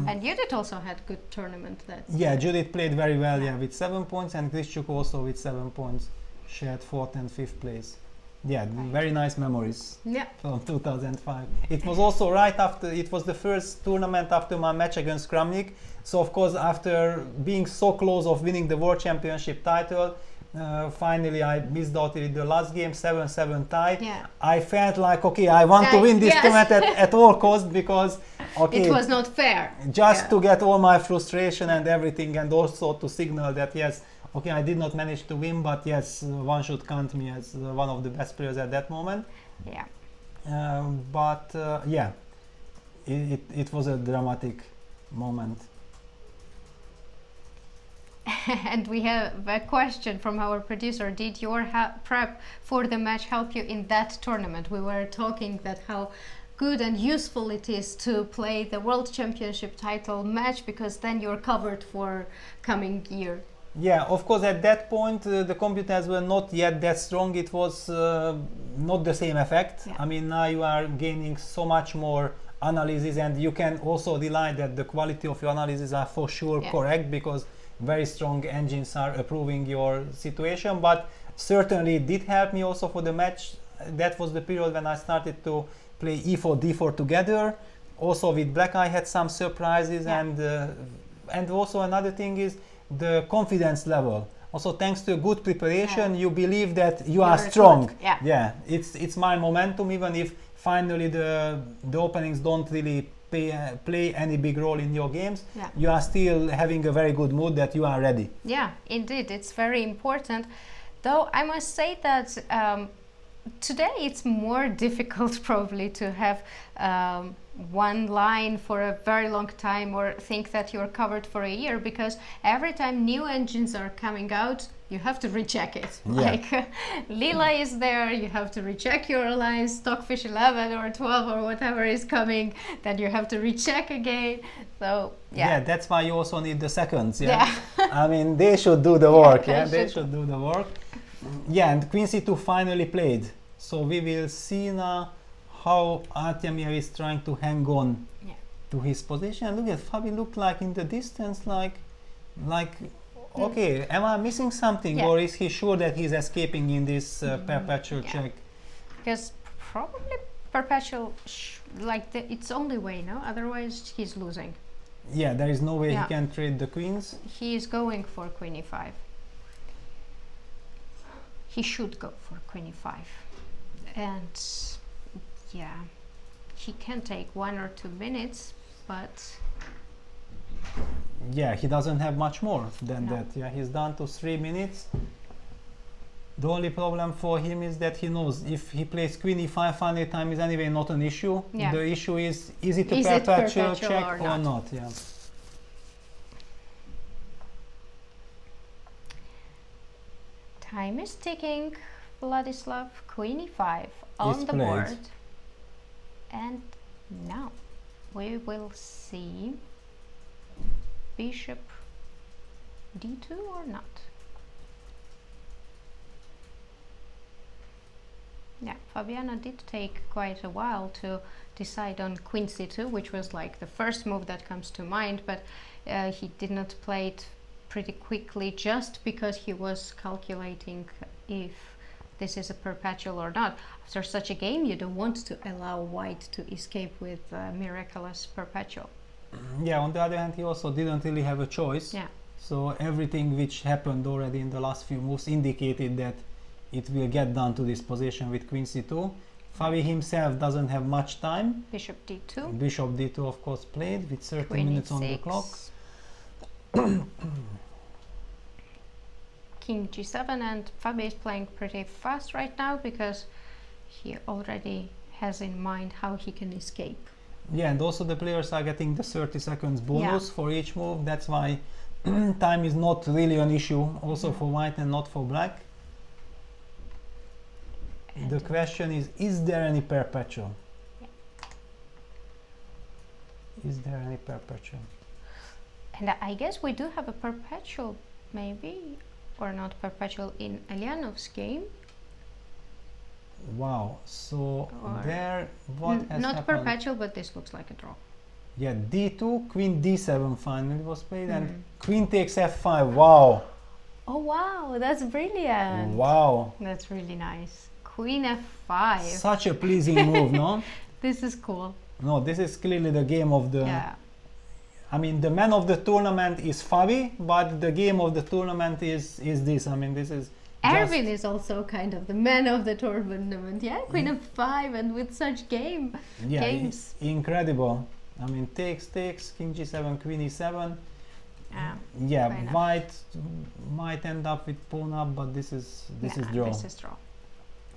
And Judith also had good tournament that. Judith played very well, with 7 points, and Grischuk also with 7 points. Shared 4th and 5th place. Very nice memories from 2005. It was also right after, it was the first tournament after my match against Kramnik. So of course, after being so close of winning the World Championship title, finally I missed out with the last game, 7-7 tie. I felt like, okay, I want to win this tournament at all costs, because it was not fair. Just to get all my frustration and everything, and also to signal that okay, I did not manage to win, but one should count me as one of the best players at that moment. It was a dramatic moment. And we have a question from our producer. Did your prep for the match help you in that tournament? We were talking that how good and useful it is to play the World Championship title match, because then you're covered for coming year. Of course, at that point the computers were not yet that strong. It was not the same effect. I mean, now you are gaining so much more analysis, and you can also rely that the quality of your analysis are for sure correct, because very strong engines are approving your situation. But certainly it did help me also for the match. That was the period when I started to play e4, d4 together. Also with black I had some surprises, and also another thing is the confidence level. Also, thanks to a good preparation, you believe that you are strong. It's my momentum, even if finally the openings don't really play any big role in your games. You are still having a very good mood that you are ready. Indeed, it's very important. Though I must say that today it's more difficult probably to have one line for a very long time, or think that you're covered for a year, because every time new engines are coming out, you have to recheck it. Like Lila is there, you have to recheck your alliance, Stockfish 11 or 12 or whatever is coming, then you have to recheck again. So that's why you also need the seconds. I mean, they should do the work. They should do the work. And Queen C2 finally played. So we will see now how Artemiev is trying to hang on to his position. Look at Fabi, looked like in the distance, like okay, am I missing something, or is he sure that he's escaping in this perpetual check? Because probably perpetual, it's only way, no? Otherwise he's losing. There is no way he can trade the queens. He is going for Queen E5. He should go for Queen E5. And he can take 1 or 2 minutes, but Yeah, he doesn't have much more than that. Yeah, he's down to 3 minutes. The only problem for him is that he knows if he plays queen e5, final time is anyway not an issue. Yeah. The issue is it a perpetual check or not? Yeah. Time is ticking. Vladislav, queen e5 on the played. board. And now we will see bishop d2 or not. Yeah, Fabiano did take quite a while to decide on queen c2, which was like the first move that comes to mind, but he did not play it pretty quickly just because he was calculating if this is a perpetual or not. After such a game, you don't want to allow white to escape with miraculous perpetual. Yeah, on the other hand, he also didn't really have a choice. Yeah. So everything which happened already in the last few moves indicated that it will get down to this position with queen c2. Fabi himself doesn't have much time. Bishop d2. Bishop d2 of course played with 30 Queen minutes on the e6. clock. King g7, and Fabi is playing pretty fast right now because he already has in mind how he can escape. Yeah, and also the players are getting the 30 seconds bonus for each move. That's why time is not really an issue also for white and not for black. And the question is there any perpetual? Yeah. Is there any perpetual? And I guess we do have a perpetual, maybe, or not perpetual in Alyanov's game. Wow, so Or there, what has not happened? perpetual, but this looks like a draw. Yeah, d2, queen d7 finally was played, and queen takes f5. Wow, Oh wow, that's brilliant. wow, That's really nice. Queen f5. such a pleasing move, no? This is cool. No, this is clearly the game of the... Yeah. I mean, the man of the tournament is Fabi, but the game of the tournament is this. I mean, this is Erwin is also kind of the man of the tournament. Yeah, queen f5, and with such games. Incredible. I mean, takes, king g7, queen e7. Yeah, fair enough. white might end up with pawn up, but this is draw. This is draw.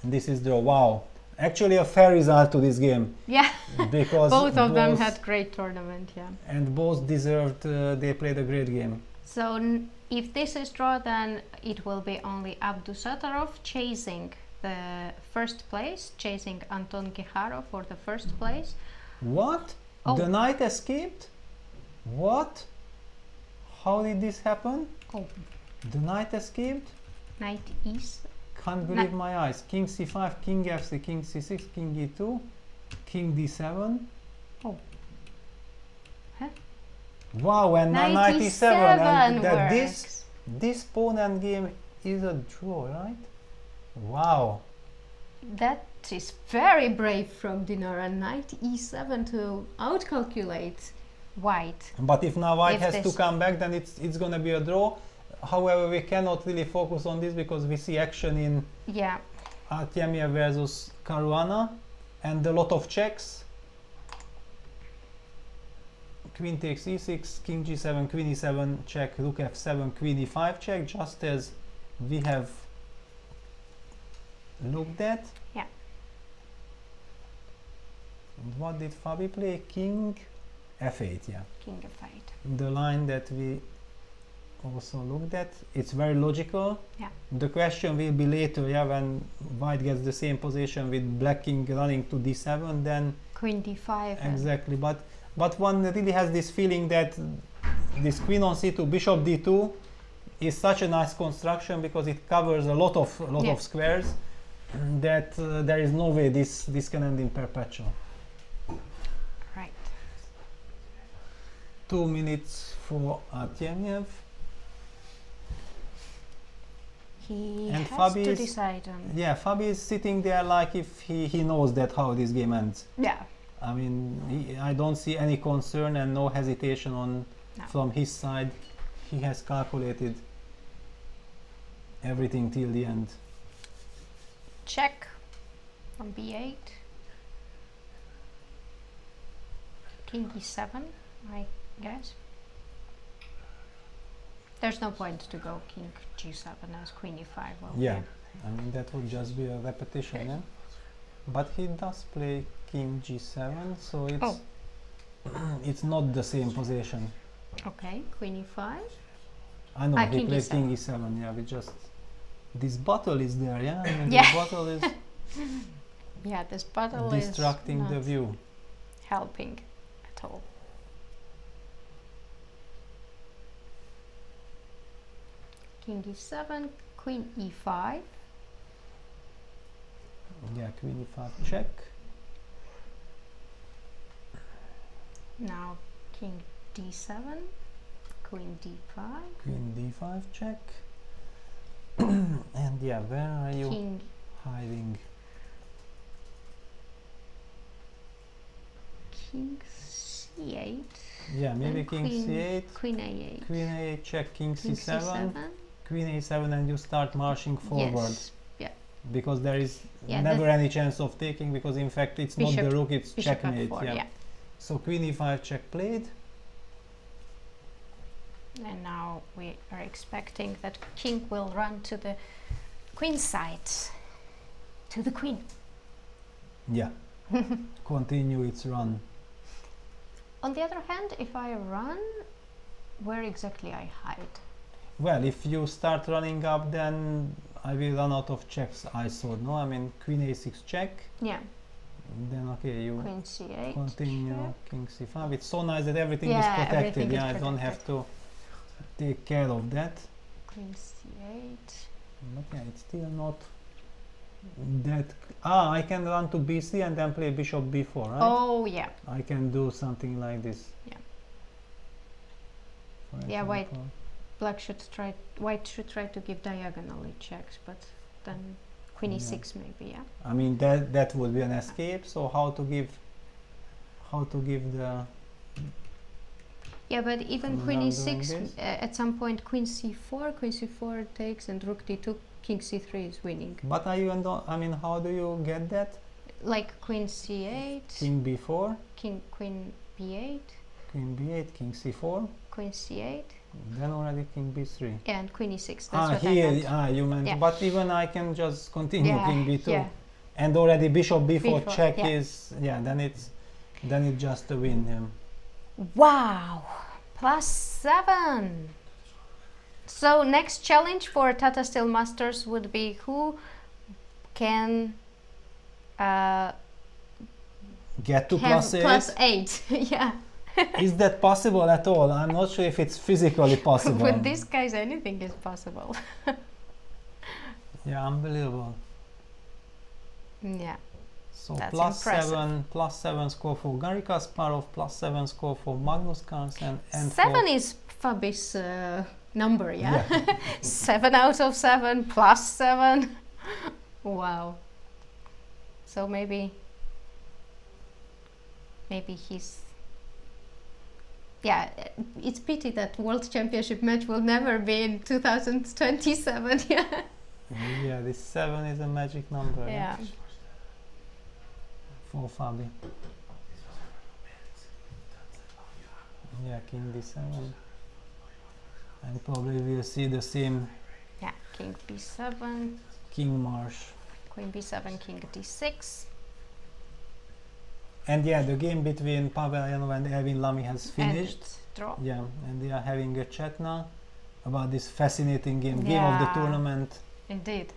This is draw. Wow, actually a fair result to this game. Yeah, Because both of them had great tournament. Yeah. and both deserved. They played a great game. So if this is draw, then it will be only Abdusattorov chasing the first place, chasing Anton Gekharov for the first place. What? Oh. The knight escaped? What? How did this happen? Oh, The knight escaped? knight east. Can't believe my eyes. King c5, king f3, king c6, king e2, king d7. Oh. Huh? Wow, and now knight e7. 97 And that works. this pawn endgame is a draw, right? Wow. That is very brave from Dinara. Knight e7 to outcalculate white. But if now white If has to this- come back, then it's going to be a draw. However, we cannot really focus on this because we see action in Yeah. Artemiev versus Caruana and a lot of checks. Queen takes e6, king g7, queen e7 check, rook f7, queen e5 check, just as we have looked at. Yeah. And what did Fabi play? King f8, yeah. King f8. The line that we also looked at. It's very logical. Yeah. The question will be later, yeah, when white gets the same position with black king running to d7, then Queen d5. and- exactly. But one really has this feeling that this queen on c2, bishop d2 is such a nice construction because it covers a lot of squares that there is no way this can end in perpetual. Right. 2 minutes for Artemiev. He And has Fabi to is- decide on. Yeah, Fabi is sitting there like if he knows that how this game ends. Yeah. I mean, I don't see any concern and no hesitation No. from his side. He has calculated everything till the end. Check from b8. King e7, I guess. There's no point to go king g7 as queen e5. Yeah, I mean that would just be a repetition, yeah. But he does play king g7, so it's it's not the same position. Okay, queen e5. I know he king played e7. king e7. Yeah, we just this battle is there. Yeah, I mean, Yeah. this battle is Yeah, this battle distracting is the not view. helping at all. King e7, queen e5. Yeah, queen e5 check. Now king d7, queen d5, Queen d5 check. And yeah, where are you king hiding? king c8. Yeah, maybe and king queen, c8, queen a8, queen a8 check, king king c7, c7. queen a7, and you start marching forward. Yes. Yeah. Because there is Yeah, never any chance of taking, because in fact it's not the rook, it's Bishop checkmate. f4, yeah. So queen e5 check played. And now we are expecting that king will run to the queen side, to the queen. Yeah. Continue its run. On the other hand, if I run, where exactly I hide? Well, if you start running up, then I will run out of checks, I thought. No, I mean queen a6 check. Yeah. Then okay, you Queen c8. continue check. king c5. It's so nice that everything is Yeah, protected. everything is Yeah, I don't have to take care of that. Queen c8. But yeah, it's still not that. I can run to b3 and then play bishop b4, right? Oh yeah. I can do something like this. Yeah. For Yeah, white. example. White should try to give diagonally checks, but then queen Yeah. e6 maybe, yeah. I mean that would be an escape. So how to give the Yeah, but even I'm queen now doing e6, this. at some point queen c4 takes, and rook d2, king c3 is winning. But I mean, how do you get that? Like queen c8, King b4, queen b8, queen b8, king c4, queen c8, then already king b3. and queen e6. That's what Here, I meant. you meant. Yeah. But even I can just continue Yeah, king b2, yeah. and already bishop b4 B4, check yeah. is then it's just a win. Yeah. Wow, +7. So next challenge for Tata Steel Masters would be who can Get to have +8. +8. Yeah. Is that possible at all? I'm not sure if it's physically possible. With these guys, anything is possible. Yeah, unbelievable. Yeah. So That's +7 score for Garry Kasparov, +7 score for Magnus Carlsen, and 7 is Fabi's number, yeah? 7 out of 7, +7. Wow. So maybe he's... Yeah, it's pity that World Championship match will never be in 2027, yeah? Yeah, this 7 is a magic number. Yeah. For Fabi. Yeah, king d7. And probably we'll see the same Yeah, king b7, king march. queen b7, king d6. And yeah, the game between Pavel Yanov and Ervin Lamy has finished. And draw. Yeah, and they are having a chat now about this fascinating game of the Yeah. tournament. Indeed.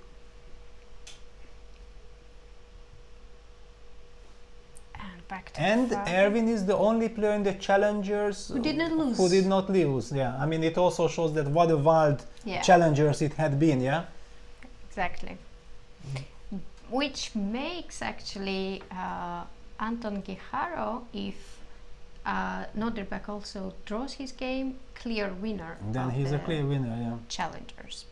And back to And Fabi. Ervin is the only player in the challengers Who did not lose. Who did not lose. Yeah, I mean it also shows that what a wild Yeah, challengers it had been. Yeah. exactly. Which makes actually Anton Guijarro, if Noderbek also draws his game, clear winner. Then of he's a the clear winner. Yeah. challengers.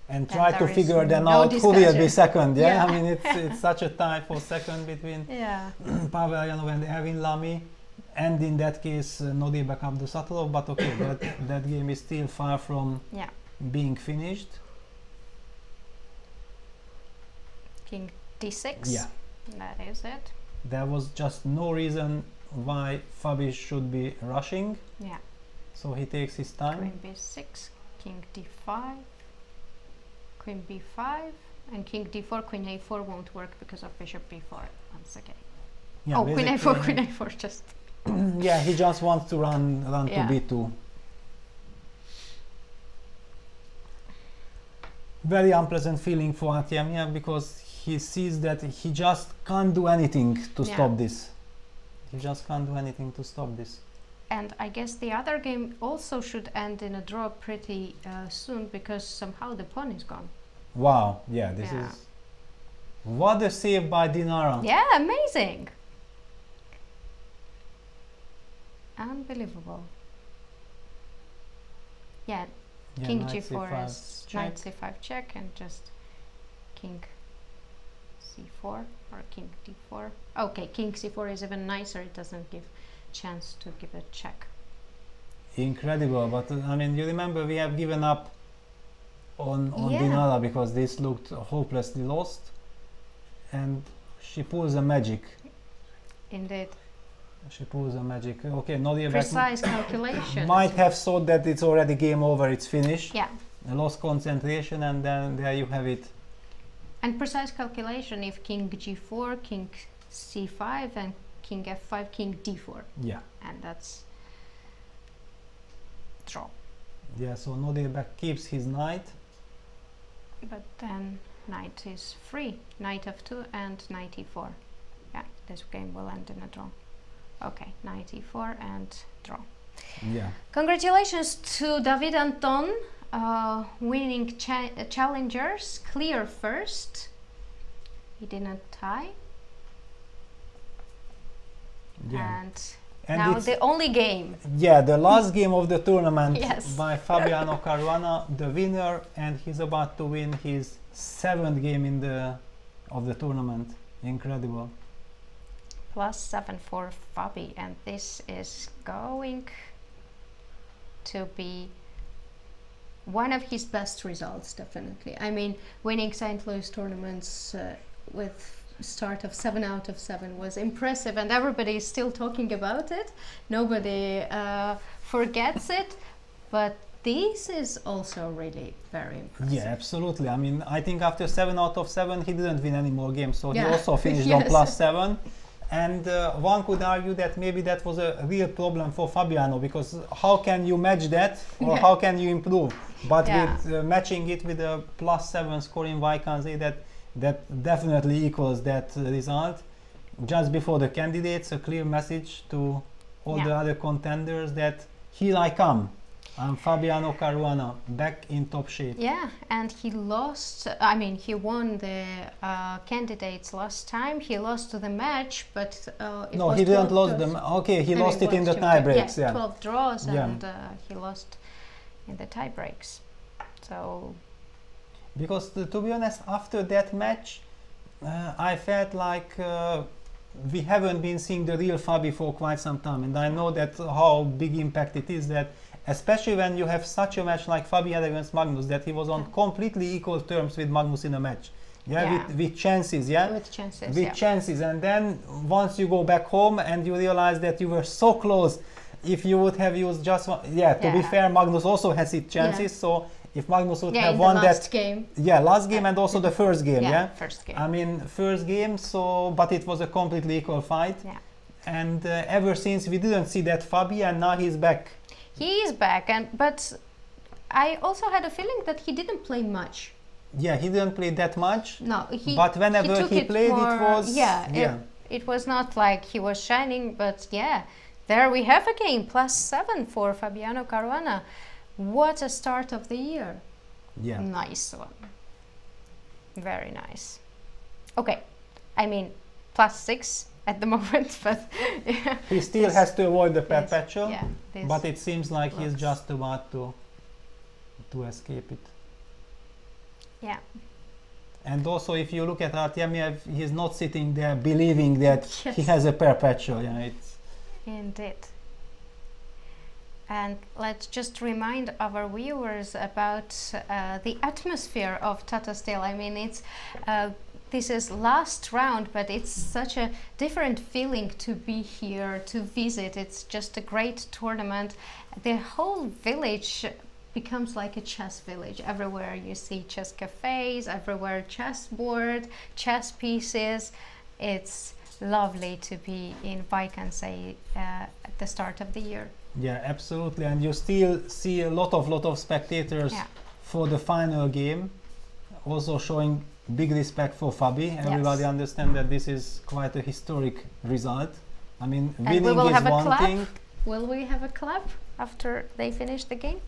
And And try to there is figure then no out who will be discussion. second. Yeah, Yeah. I mean it's such a tie for second between Yeah. Pavel Yanov and Ervin Lamy, and in that case Nodirbek Abdusattorov. But okay, that game is still far from Yeah. being finished. King d6. Yeah, That is it. there was just no reason why Fabi should be rushing. Yeah. So he takes his time. Queen b6, king d5, queen b5, and king d4, queen a4 won't work because of bishop b4 once again. Yeah, oh, queen a4, queen a4 just. Yeah, he just wants to run Yeah. to b2. Very unpleasant feeling for Artemiev because he sees that he just can't do anything to Yeah. stop this. He just can't do anything to stop this. And I guess the other game also should end in a draw pretty soon because somehow the pawn is gone. Wow, yeah, this Yeah. is... What a save by Dinara. Yeah, amazing. Unbelievable. Yeah, Yeah, king knight g4 c5 is check. knight c5 check and just king c4 or king d4. Okay, king c4 is even nicer. It doesn't give chance to give a check. Incredible, but I mean, you remember we have given up on Yeah. Dinara because this looked hopelessly lost, and she pulls a magic. Indeed. She pulls a magic. Okay, Noriebek Precise calculation. might have thought that it's already game over, it's finished. Yeah. Lost concentration, and then there you have it. And precise calculation if king g4, king c5, and king f5, king d4. Yeah. And that's draw. Yeah, so Noriebek keeps his knight. But then knight is free. Knight f2 and knight e4. Yeah, this game will end in a draw. Okay, knight e4 and draw. Yeah. Congratulations to David Anton, winning challengers. Clear first. He didn't tie. Yeah. And now it's- the only game. Yeah, the last game of the tournament Yes. by Fabiano Caruana, the winner, and he's about to win his 7th game of the tournament. Incredible. +7 for Fabi, and this is going to be one of his best results, definitely. I mean, winning St. Louis tournaments with start of 7 out of 7 was impressive, and everybody is still talking about it. Nobody forgets it, but this is also really very impressive. Yeah, absolutely. I mean, I think after 7 out of 7, he didn't win any more games, so Yeah. he also finished Yes. on +7. And one could argue that maybe that was a real problem for Fabiano, because how can you match that, or Yeah. how can you improve? But Yeah. with matching it with a +7 score in Vaikanze, that definitely equals that result. Just before the candidates, a clear message to all Yeah. the other contenders that here I come. I'm Fabiano Caruana, back in top shape. Yeah, and he lost. I mean, he won the candidates last time. He lost the match, but it No, was he didn't 12 lose draws. them. Okay, he I lost mean, it in the what, tie breaks. Yeah, Yeah. 12 draws, Yeah. and he lost in the tie breaks. So Because to be honest, after that match, I felt like we haven't been seeing the real Fabi for quite some time, and I know that how big impact it is that, especially when you have such a match like Fabi had against Magnus, that he was on completely equal terms with Magnus in a match. Yeah, Yeah. with chances, yeah? with chances. With Yeah. chances, and then once you go back home and you realize that you were so close, if you would have used just one, to be Yeah. fair, Magnus also has his chances, so if Magnus would Yeah, have in the won last that, game. last game and also the first game, yeah? First game. I mean, first game, so, but it was a completely equal fight. Yeah. And ever since we didn't see that Fabi, and now he's back. He is back, but I also had a feeling that he didn't play much. Yeah, he didn't play that much. No, he. But whenever took he it played, more, it was... yeah. It was not like he was shining, but yeah, there we have a game, +7 for Fabiano Caruana. What a start of the year. Yeah. Nice one. Very nice. Okay, I mean, +6 at the moment, but yeah. He still This- has to avoid the this- perpetual, yeah, this but it seems like he's looks- just about to escape it. yeah. And also, if you look at Artemiev, he's not sitting there believing that he Yes. has a perpetual. Yeah, it's Indeed. And let's just remind our viewers about the atmosphere of Tata Steel. I mean, it's this is last round, but it's such a different feeling to be here, to visit. It's just a great tournament. The whole village becomes like a chess village. Everywhere you see chess cafes, everywhere chess board, chess pieces. It's lovely to be in Vaikansei at the start of the year. Yeah, absolutely. And you still see a lot of spectators for the final game, also showing big respect for Fabi. Everybody understands that this is quite a historic result. I mean, And winning we will is have a one clap. thing. Will we have a clap after they finish the game?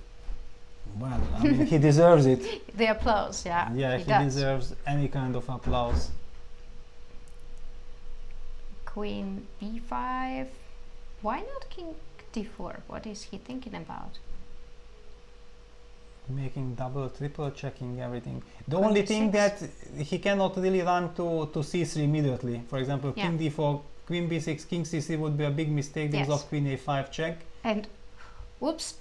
Well, I mean, he deserves it. The applause, yeah. Yeah, he does. deserves any kind of applause. Queen b5. Why not king d4? What is he thinking about? Making double, triple, checking everything. The Queen only d6. thing that he cannot really run to c3 immediately. For example, king d4, queen b6, king c3 would be a big mistake because of queen a5 check. And whoops.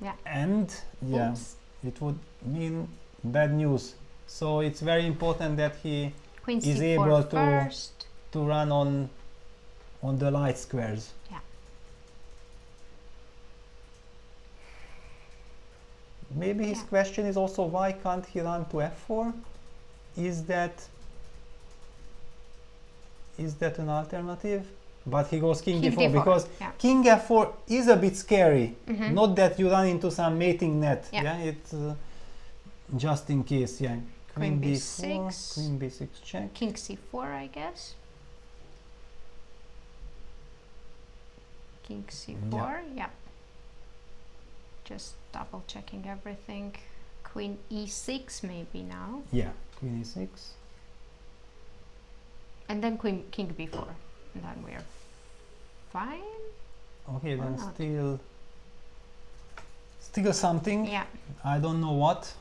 Yeah. And Oops. it would mean bad news. So it's very important that he Queen is c4 able first. to run on the light squares. Yeah. Maybe his question is also, why can't he run to f4? Is that an alternative? But he goes king d4 because king f4 is a bit scary. Not that you run into some mating net. Yeah, it's just in case. Yeah, queen b6, queen b6 check. King c4, I guess. King c4, yeah. Just double checking everything. Queen e6 maybe now. Yeah, queen e6. And then king b4. And then we're fine. Okay, then not? still something. Yeah. I don't know what.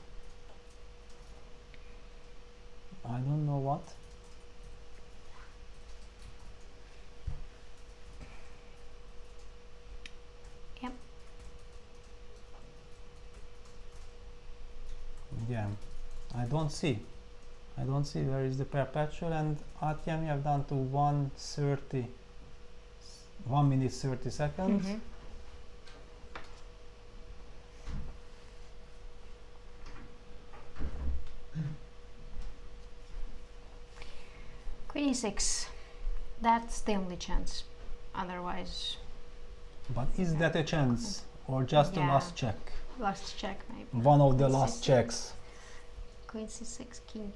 Yep. Yeah, I don't see where is the perpetual, and Artyom have done to 1 minute 30 seconds. Queen e6. That's the only chance. Otherwise. But is that a chance or just a last check? Last check maybe. One of the Queen last c6. checks. Queen c6, king.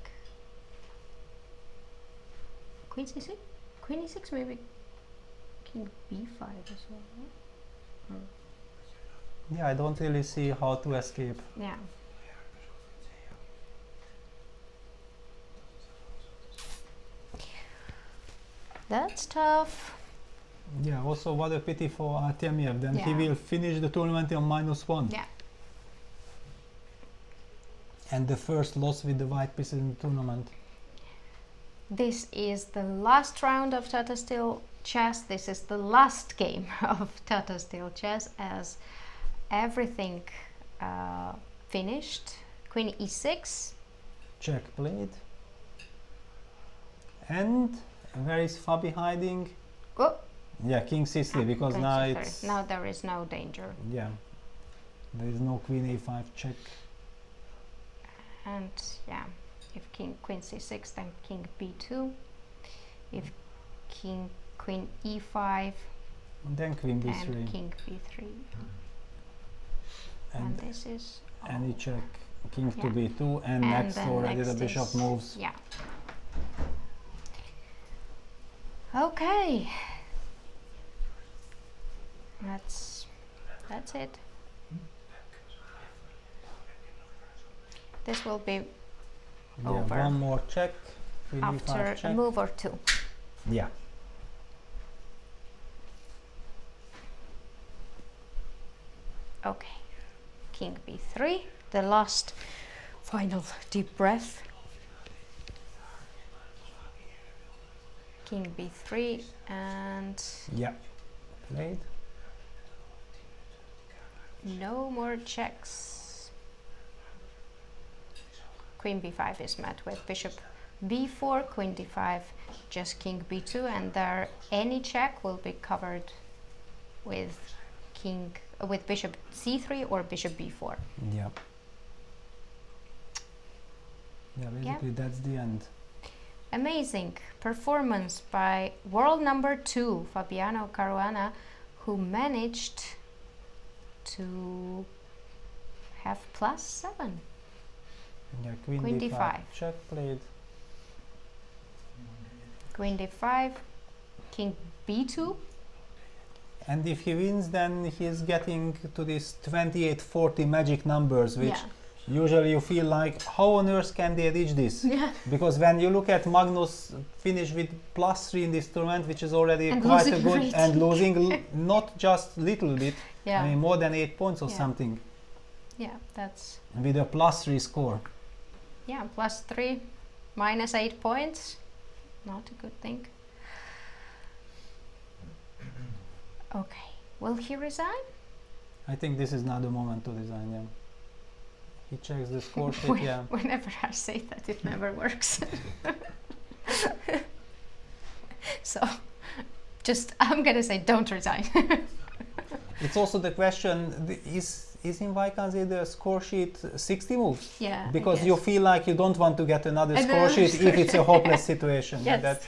Queen c6? Queen e6 maybe. King b5 as well. Right? Yeah, I don't really see how to escape. Yeah. That's tough. Yeah, also what a pity for Artemiev. Then he will finish the tournament on -1. Yeah. And the first loss with the white pieces in the tournament. This is the last round of Tata Steel Chess. This is the last game of Tata Steel Chess, as everything finished. Queen e6. Check played. And where is Fabi hiding? Oh. Yeah, king c3 because now C3. it's... Now there is no danger. Yeah, there is no queen a5 check. And yeah, if queen c6, then king b2. If queen e5, and then queen b3. and king b3. And this is any check, king to b2, and next already the bishop moves. Yeah. Okay. That's it. This will be over. One more check. After check. a move or two. Yeah. Okay. King b3. The last final deep breath. King b3 and... Yeah. Played. No more checks. Queen b5 is met with bishop b4, queen d5, just king b2, and there any check will be covered with with bishop c3 or bishop b4. Yeah. Yeah, basically that's the end. Amazing performance by world number 2, Fabiano Caruana, who managed to have +7. Yeah, queen d5. Check played. Queen d5, king b2. And if he wins, then he's getting to this 28-40 magic numbers, which usually you feel like, how on earth can they reach this? Yeah. Because when you look at Magnus finish with +3 in this tournament, which is already and quite a good, rating. and losing not just little bit, Yeah. I mean more than 8 points or something. Yeah, that's... With a +3 score. Yeah, +3, -8 points. Not a good thing. Okay, will he resign? I think this is not the moment to resign, yeah. He checks the score sheet, yeah. Whenever I say that, it never works. So, I'm gonna say don't resign. It's also the question, is in Vaikanzi the score sheet 60 moves? Yeah. Because you feel like you don't want to get another score sheet if it's a hopeless situation. Yes.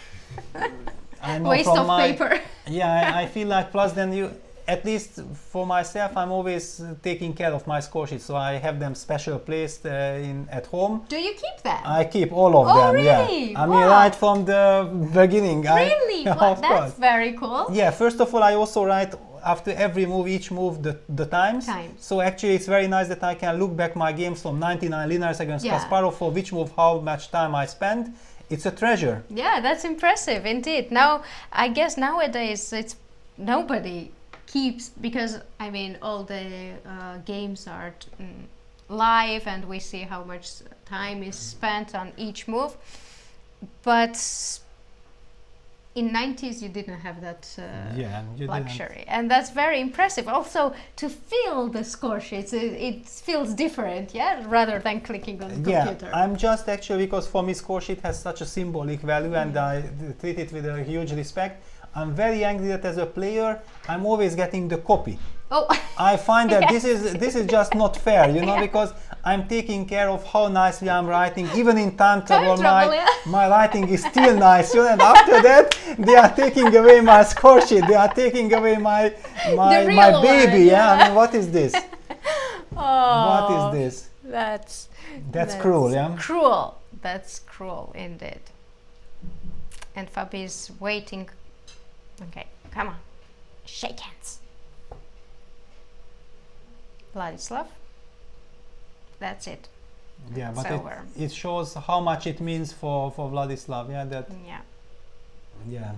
I know waste of paper. Yeah, I feel like, plus then you, at least for myself, I'm always taking care of my score sheets, so I have them special placed at home. Do you keep them? I keep all of them, really? Yeah. I mean, right from the beginning. Really? Of That's course. very cool. Yeah, first of all, I also write after every move, each move, the times. So actually it's very nice that I can look back my games from 99 Linares against Kasparov, for which move, how much time I spent. It's a treasure. Yeah, that's impressive indeed. Now, I guess nowadays it's nobody keeps, because I mean all the games are live and we see how much time is spent on each move. But in 90s you didn't have that luxury, and that's very impressive. Also, to feel the score sheets, it feels different, rather than clicking on the computer. I'm just actually, because for me score sheet has such a symbolic value, and I treat it with a huge respect. I'm very angry that as a player I'm always getting the copy. Oh. I find that this is just not fair, you know, because I'm taking care of how nicely I'm writing. Even in time travel, my writing is still nice, you know, and after that they are taking away my score sheet. They are taking away my baby. I mean, what is this? What is this? That's cruel, yeah? Cruel. That's cruel indeed. And Fabi is waiting. Okay, come on. Shake hands. Vladislav. That's it. Yeah, but it shows how much it means for Vladislav. Yeah.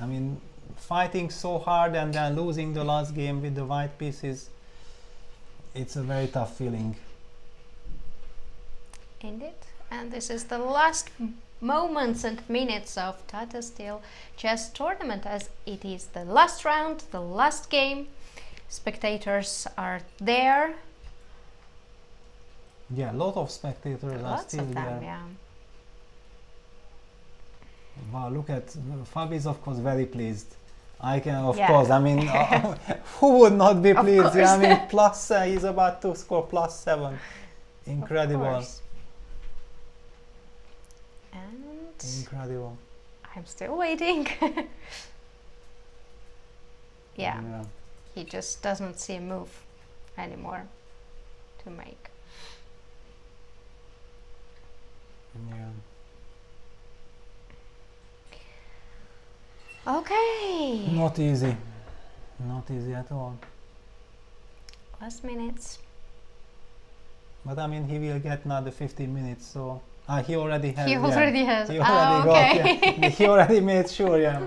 I mean, fighting so hard and then losing the last game with the white pieces, it's a very tough feeling. Indeed. And this is the last moments and minutes of Tata Steel Chess Tournament, as it is the last round, the last game. Spectators are there. Yeah, a lot of spectators are still there. Lots of them, yeah. Wow, look at Fabi is of course very pleased. I can, of course, I mean, who would not be pleased? Yeah, I mean, he's about to score +7. Incredible. And incredible. I'm still waiting. Yeah, he just doesn't see a move anymore to make. Yeah. Okay. Not easy. Not easy at all. Last minutes. But I mean, he will get another 15 minutes, so he already has. He already has. He already got. He already made sure. Yeah.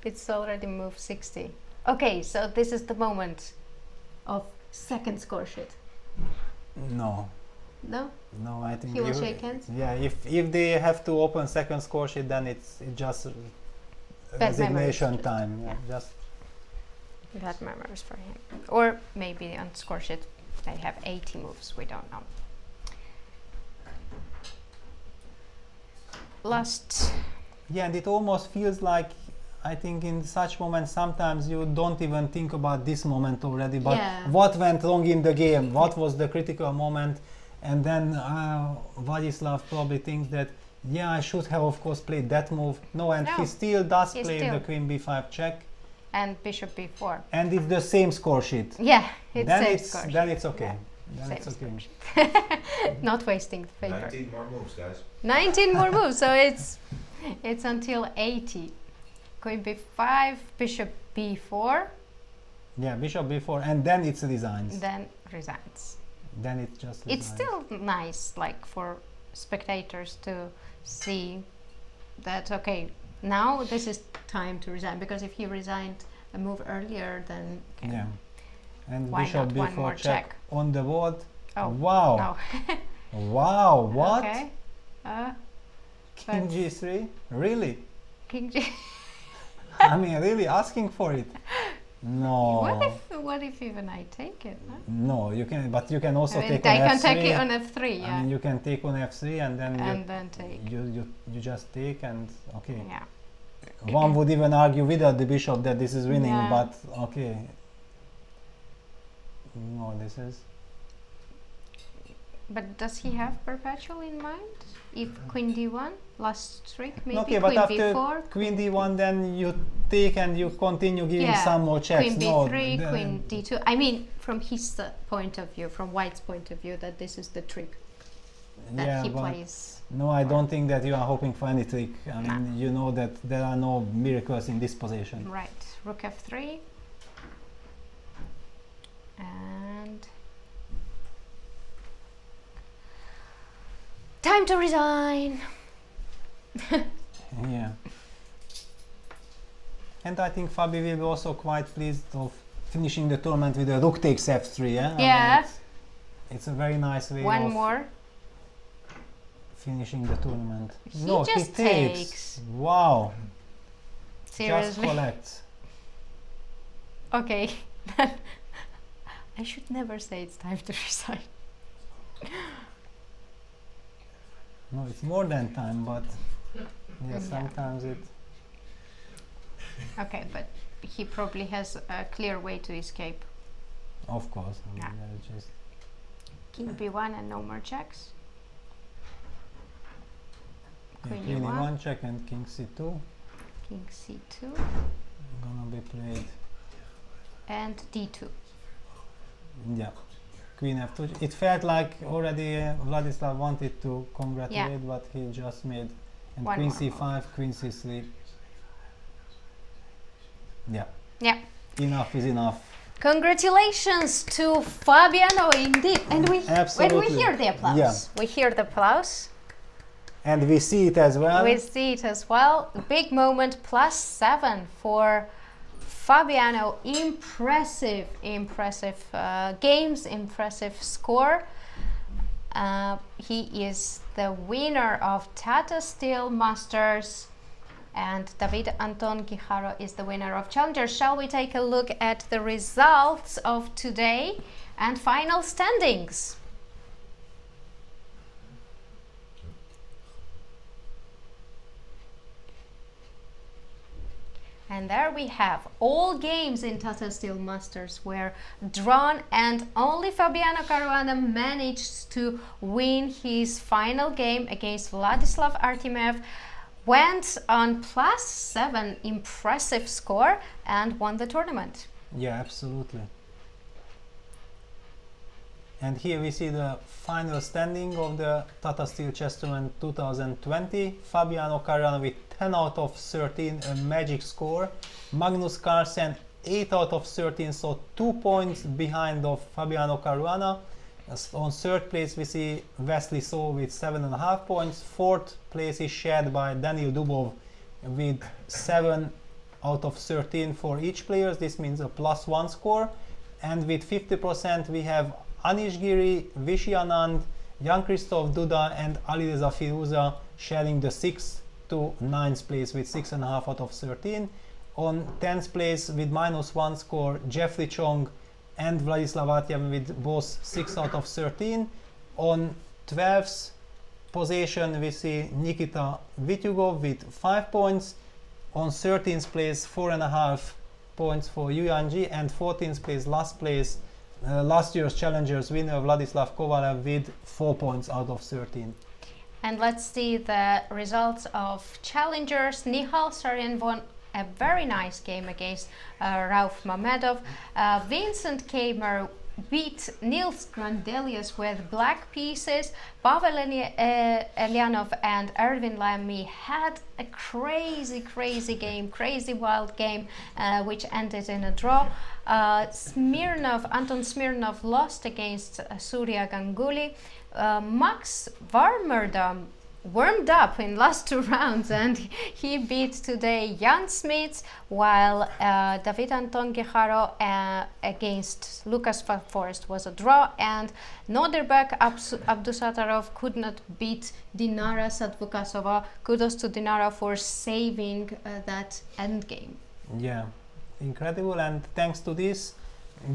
It's already move 60. Okay, so this is the moment of second score sheet. No. No? No, I think he will shake hands. Yeah, if they have to open second score sheet, then it's just resignation time. Yeah, just bad memories for him. Or maybe on score sheet they have 80 moves. We don't know. last. Yeah, and it almost feels like, I think in such moments sometimes you don't even think about this moment already, but what went wrong in the game, what was the critical moment, and then Vladislav probably thinks that, yeah, I should have of course played that move. No, and he still does play the queen b5 check. And bishop b4. And it's the same score sheet. Yeah, then it's okay. Yeah. Then it's okay. Not wasting the paper. 19 more moves, guys. 19 more moves, so it's until 80. Queen b5, bishop b4. Yeah, bishop b4, and then it's resigns. Then resigns. Then it just resigns. It's still nice, like for spectators to see that, okay, now this is time to resign, because if he resigned a move earlier, then okay. Yeah. And why bishop not one more b4 check on the board. Oh, wow. no. Wow, what? Okay. King g3? Really? King g. I mean, really asking for it? No. What if even I take it? Huh? No, you can, but you can also take I on can f3. take it on f3, yeah. I mean, you can take on f3 and then take. You just take and okay. Yeah. One would even argue without the bishop that this is winning, but okay. No, this is. But does he have perpetual in mind? If queen d1, last trick, maybe okay, queen but after b4? Queen d1, then you take and you continue giving some more checks. Queen b3, queen d2. I mean, from his point of view, from White's point of view, that this is the trick that he plays. No, I don't think that you are hoping for any trick. I mean, you know that there are no miracles in this position. Right. Rook f3. And time to resign. Yeah. And I think Fabi will be also quite pleased of finishing the tournament with a rook takes f3. Yeah. Yeah. I mean, it's a very nice way One of more. finishing the tournament. He just takes. Wow. Seriously. Just collects. Okay. I should never say it's time to resign. No, it's more than time, but sometimes it. Okay, but he probably has a clear way to escape. Of course. I mean, just King b1 and no more checks. Queen e1 check and king c2. King c2. Gonna be played. And d2. Yeah. Queen f2. It felt like already Vladislav wanted to congratulate, but he just made. And One queen more c5, move. queen c3. Yeah. Yeah. Enough is enough. Congratulations to Fabiano, indeed. And we hear the applause. Yeah. We hear the applause. And we see it as well. We see it as well. Big moment, +7 for Fabiano. Impressive games, impressive score. He is the winner of Tata Steel Masters, and David Anton Guijarro is the winner of Challenger. Shall we take a look at the results of today and final standings? And there we have all games in Tata Steel Masters were drawn, and only Fabiano Caruana managed to win his final game against Vladislav Artemev, went on +7, impressive score, and won the tournament. Yeah, absolutely. And here we see the final standing of the Tata Steel Chess Tournament 2020. Fabiano Caruana with 10 out of 13, a magic score. Magnus Carlsen 8 out of 13, so 2 points behind of Fabiano Caruana. On third place we see Wesley So with 7.5 points. Fourth place is shared by Daniil Dubov with 7 out of 13 for each player. This means a +1 score. And with 50% we have Anish Giri, Vishy Anand, Jan-Christoph Duda and Alireza Firuza sharing the 6th to 9th place with 6.5 out of 13. On 10th place with -1 score, Jeffrey Chong and Vladislav Artemev with both 6 out of 13. On 12th position we see Nikita Vityugov with 5 points. On 13th place, 4.5 points for Yuyanji, and 14th place, last place, last year's Challengers winner Vladislav Kovalev with 4 points out of 13. And let's see the results of Challengers. Nihal Sarin won a very nice game against Rauf Mamedov. Vincent Kamer beat Nils Grandelius with black pieces. Pavel Elianov and Erwin Lamy had a crazy game, crazy wild game, which ended in a draw. Anton Smirnov lost against Surya Ganguly. Max Varmerdam warmed up in last 2 rounds and he beat today Jan Smits, while David Anton Guijarro against Lucas Forest was a draw, and Nordirbek Abdusatarov could not beat Dinara Sadvukasova. Kudos to Dinara for saving that endgame. Yeah, incredible, and thanks to this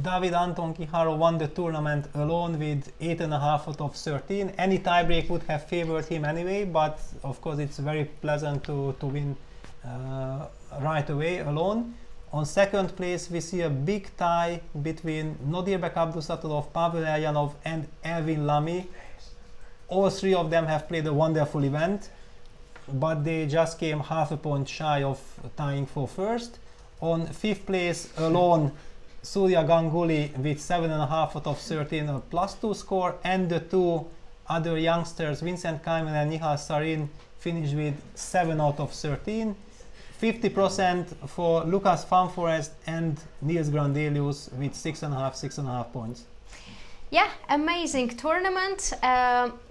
David Anton Guijarro won the tournament alone with 8.5 out of 13. Any tiebreak would have favored him anyway, but of course it's very pleasant to win right away alone. On second place we see a big tie between Nodirbek Abdusatarov, Pavel Elyanov and Erwin Lamy. All 3 of them have played a wonderful event, but they just came half a point shy of tying for first. On 5th place alone, Surya Ganguly with 7.5 out of 13, a +2 score, and the 2 other youngsters, Vincent Kaiman and Nihal Sarin, finished with 7 out of 13. 50% for Lucas Van Forest and Nils Grandelius with 6.5 points. Yeah, amazing tournament.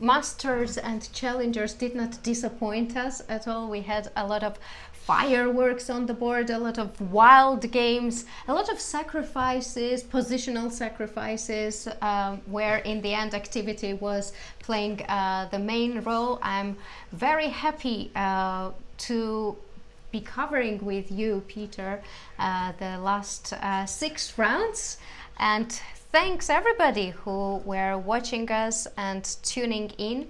Masters and Challengers did not disappoint us at all. We had a lot of fireworks on the board, a lot of wild games, a lot of sacrifices, positional sacrifices, where in the end activity was playing the main role. I'm very happy to be covering with you, Peter, the last 6 rounds, and thanks everybody who were watching us and tuning in.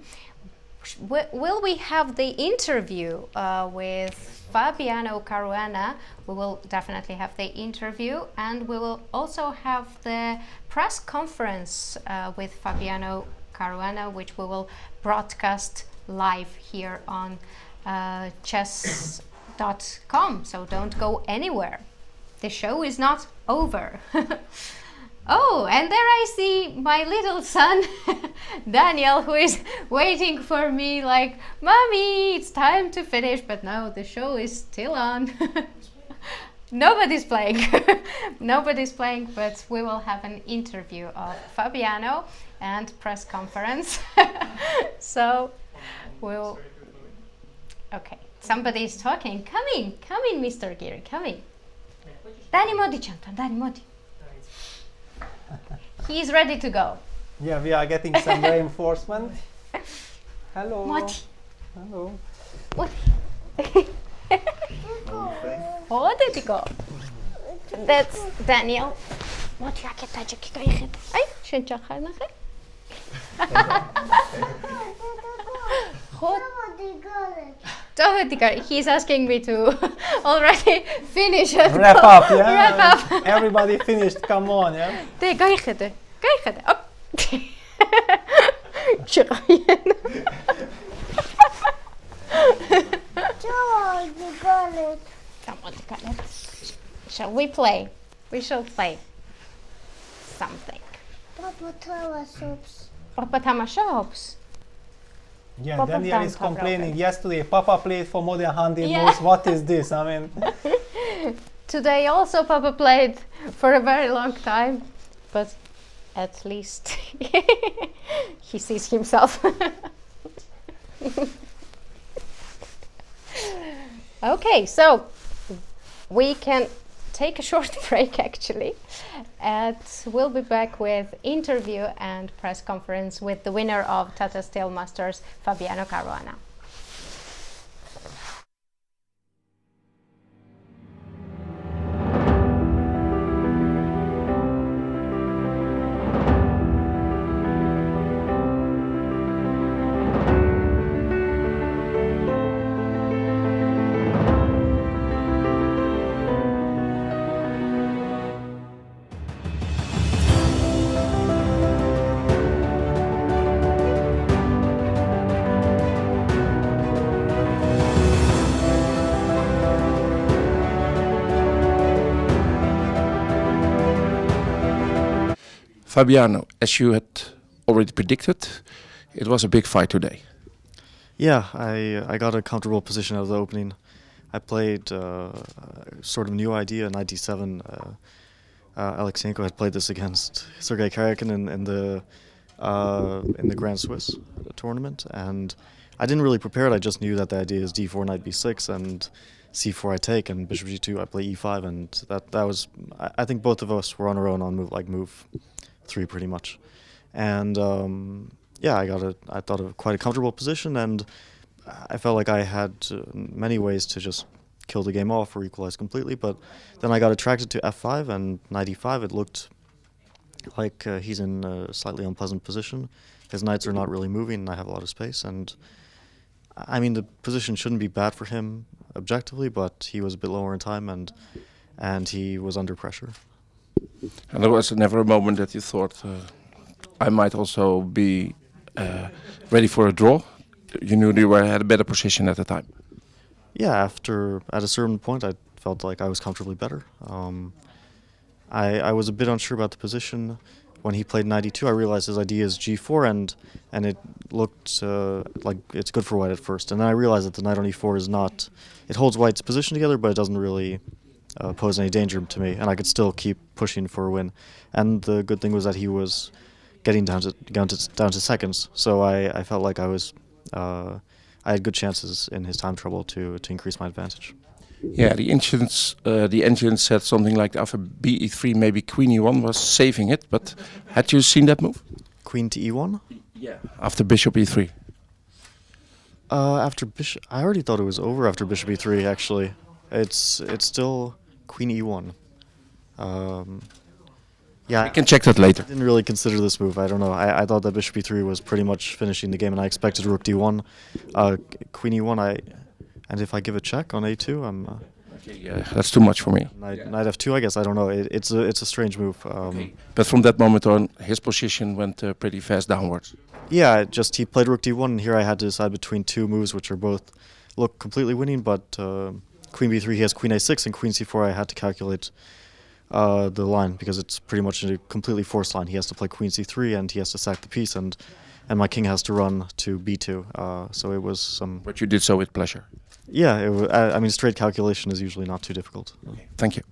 Will we have the interview with Fabiano Caruana? We will definitely have the interview, and we will also have the press conference with Fabiano Caruana, which we will broadcast live here on Chess.com. So don't go anywhere. The show is not over. Oh, and there I see my little son, Daniel, who is waiting for me like, Mommy, it's time to finish. But no, the show is still on. Nobody's playing. Nobody's playing, but we will have an interview of Fabiano and press conference. So we'll... Okay, somebody's talking. Come in, Mr. Giri, come in. Dani Modi, Chantan, Dani Modi. He's ready to go. Yeah, we are getting some reinforcement. Hello. Moti. Hello. Moti. Where did he go? That's Daniel. Moti, jakie taczeki kajchy. Aj, szynczaka na he. He's asking me to already finish it. Wrap up, yeah? Wrap up. Everybody finished, come on, yeah? Te, kajchedy. Op. Czekajen. Come on, shall we play? We shall play something. Papa Tamashops. Yeah, Papa Daniel is Papa complaining. Robert. Yesterday, Papa played for more than 100 Yeah. moves. What is this? I mean, Today also Papa played for a very long time, but at least he sees himself. Okay, so we can take a short break actually, and we'll be back with interview and press conference with the winner of Tata Steel Masters, Fabiano Caruana. Fabiano, as you had already predicted, it was a big fight today. Yeah, I got a comfortable position out of the opening. I played sort of new idea, knight d7. Alexeyenko had played this against Sergei Karyakin in the Grand Swiss tournament, and I didn't really prepare it. I just knew that the idea is d4, knight b6, and c4 I take, and bishop g2 I play e5, and that was. I think both of us were on our own on move 3 pretty much, and yeah, I thought of quite a comfortable position, and I felt like I had many ways to just kill the game off or equalize completely, but then I got attracted to f5 and knight e5. It looked like he's in a slightly unpleasant position. His knights are not really moving, and I have a lot of space, and I mean, the position shouldn't be bad for him objectively, but he was a bit lower in time, and he was under pressure. And there was never a moment that you thought, I might also be ready for a draw? You knew you had a better position at the time. Yeah, at a certain point, I felt like I was comfortably better. I was a bit unsure about the position. When he played knight e2, I realized his idea is g4, and it looked like it's good for white at first. And then I realized that the knight on e4 is not... It holds white's position together, but it doesn't really pose any danger to me, and I could still keep pushing for a win. And the good thing was that he was getting down to seconds, so I felt like I had good chances in his time trouble to increase my advantage. Yeah, the ancients said something like after be3, maybe queen e1 was saving it, but had you seen that move? Queen to e1? Yeah. After bishop e3. After bishop, I already thought it was over after bishop e3. Actually, it's still queen e1. Yeah, I can check that later. I didn't really consider this move. I don't know. I thought that bishop e3 was pretty much finishing the game, and I expected rook d1, queen e1. And if I give a check on a2, I'm. Okay, yeah, that's too much for me. Knight f2, I guess. I don't know. It's a strange move. Okay. But from that moment on, his position went pretty fast downwards. Yeah, he played rook d1, and here I had to decide between two moves, which are both look completely winning. But queen b3, he has queen a6, and queen c4. I had to calculate the line because it's pretty much a completely forced line. He has to play queen c3, and he has to sack the piece, and my king has to run to b2. So it was some. But you did so with pleasure. Yeah, I mean, straight calculation is usually not too difficult. Okay. Thank you.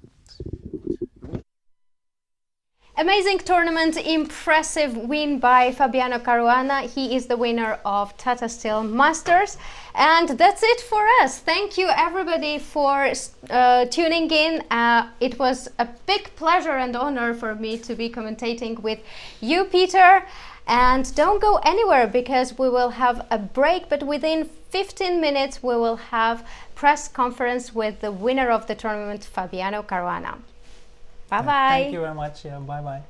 Amazing tournament, impressive win by Fabiano Caruana. He is the winner of Tata Steel Masters. And that's it for us. Thank you everybody for tuning in. It was a big pleasure and honor for me to be commentating with you, Peter. And don't go anywhere because we will have a break, but within 15 minutes we will have press conference with the winner of the tournament, Fabiano Caruana. Bye-bye. Thank you very much. Yeah, bye-bye.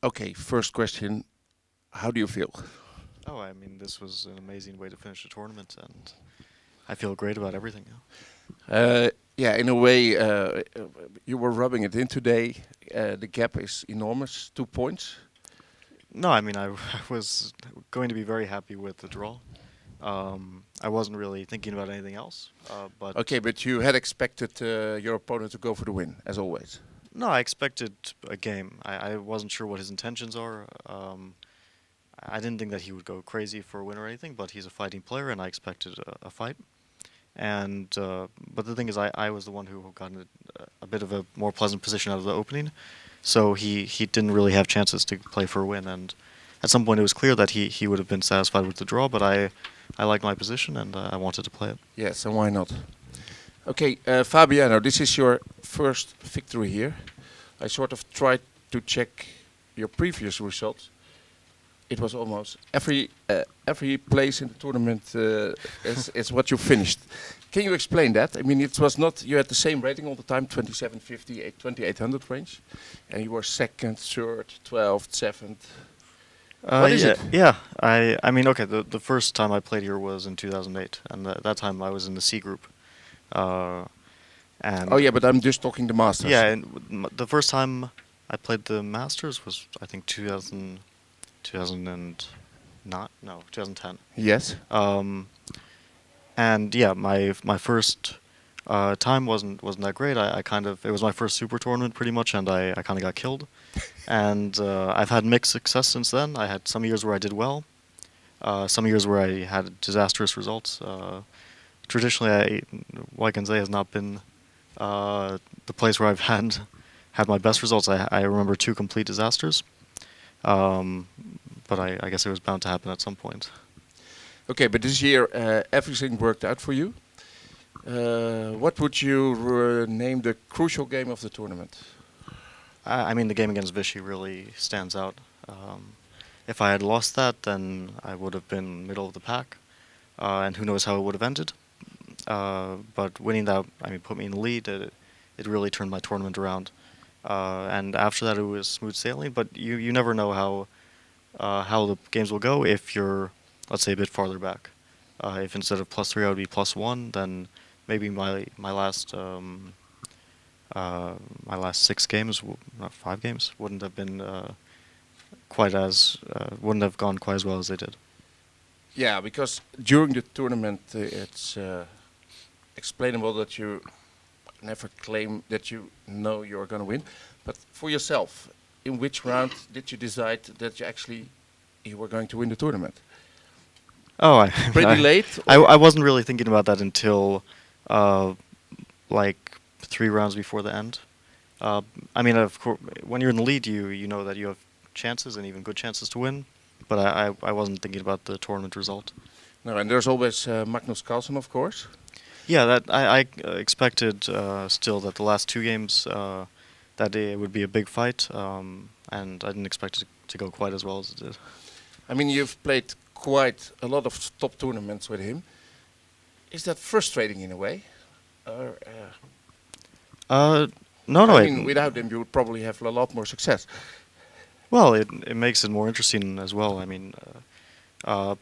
Okay, first question. How do you feel? Oh, I mean, this was an amazing way to finish the tournament, and I feel great about everything now. Yeah, in a way, you were rubbing it in today. The gap is enormous, 2 points. No, I mean, I was going to be very happy with the draw. I wasn't really thinking about anything else, but... Okay, but you had expected your opponent to go for the win, as always. No, I expected a game. I wasn't sure what his intentions are. I didn't think that he would go crazy for a win or anything, but he's a fighting player, and I expected a fight. And but the thing is, I was the one who got in a bit of a more pleasant position out of the opening, so he didn't really have chances to play for a win. And at some point, it was clear that he would have been satisfied with the draw, but I liked my position and I wanted to play it. Yes, and why not? Okay, Fabiano, this is your first victory here. I sort of tried to check your previous results. It was almost every place in the tournament is what you finished. Can you explain that? I mean, it was not, you had the same rating all the time, 2750, 2800 range, and you were second, third, 12th, 7th. What is it? Yeah, I mean, okay, the first time I played here was in 2008, and that time I was in the C group. And oh yeah, but I'm just talking the Masters. Yeah, and the first time I played the Masters was, I think, 2010. Yes. And yeah, my first time wasn't that great. I kind of, it was my first super tournament pretty much, and I kind of got killed. And I've had mixed success since then. I had some years where I did well, some years where I had disastrous results. Traditionally, Wikenze has not been the place where I've had my best results. I remember 2 complete disasters, but I guess it was bound to happen at some point. Okay, but this year everything worked out for you. What would you name the crucial game of the tournament? I mean, the game against Vichy really stands out. If I had lost that, then I would have been middle of the pack, and who knows how it would have ended. But winning that, I mean, put me in the lead. It really turned my tournament around. And after that, it was smooth sailing. But you never know how the games will go if you're, let's say, a bit farther back. If instead of +3 I would be +1, then maybe my last 6 games, 5 games, wouldn't have been wouldn't have gone quite as well as they did. Yeah, because during the tournament it's explainable that you never claim that you know you're going to win. But for yourself, in which round did you decide that you were going to win the tournament? Oh, pretty late? I wasn't really thinking about that until like 3 rounds before the end. I mean, of course, when you're in the lead, you know that you have chances and even good chances to win. But I wasn't thinking about the tournament result. No, and there's always Magnus Carlsen, of course. Yeah, that I expected still that the last 2 games that it would be a big fight, and I didn't expect it to go quite as well as it did. I mean, you've played quite a lot of top tournaments with him. Is that frustrating in a way? Or, no. I mean, without him, you would probably have a lot more success. Well, it makes it more interesting as well. I mean,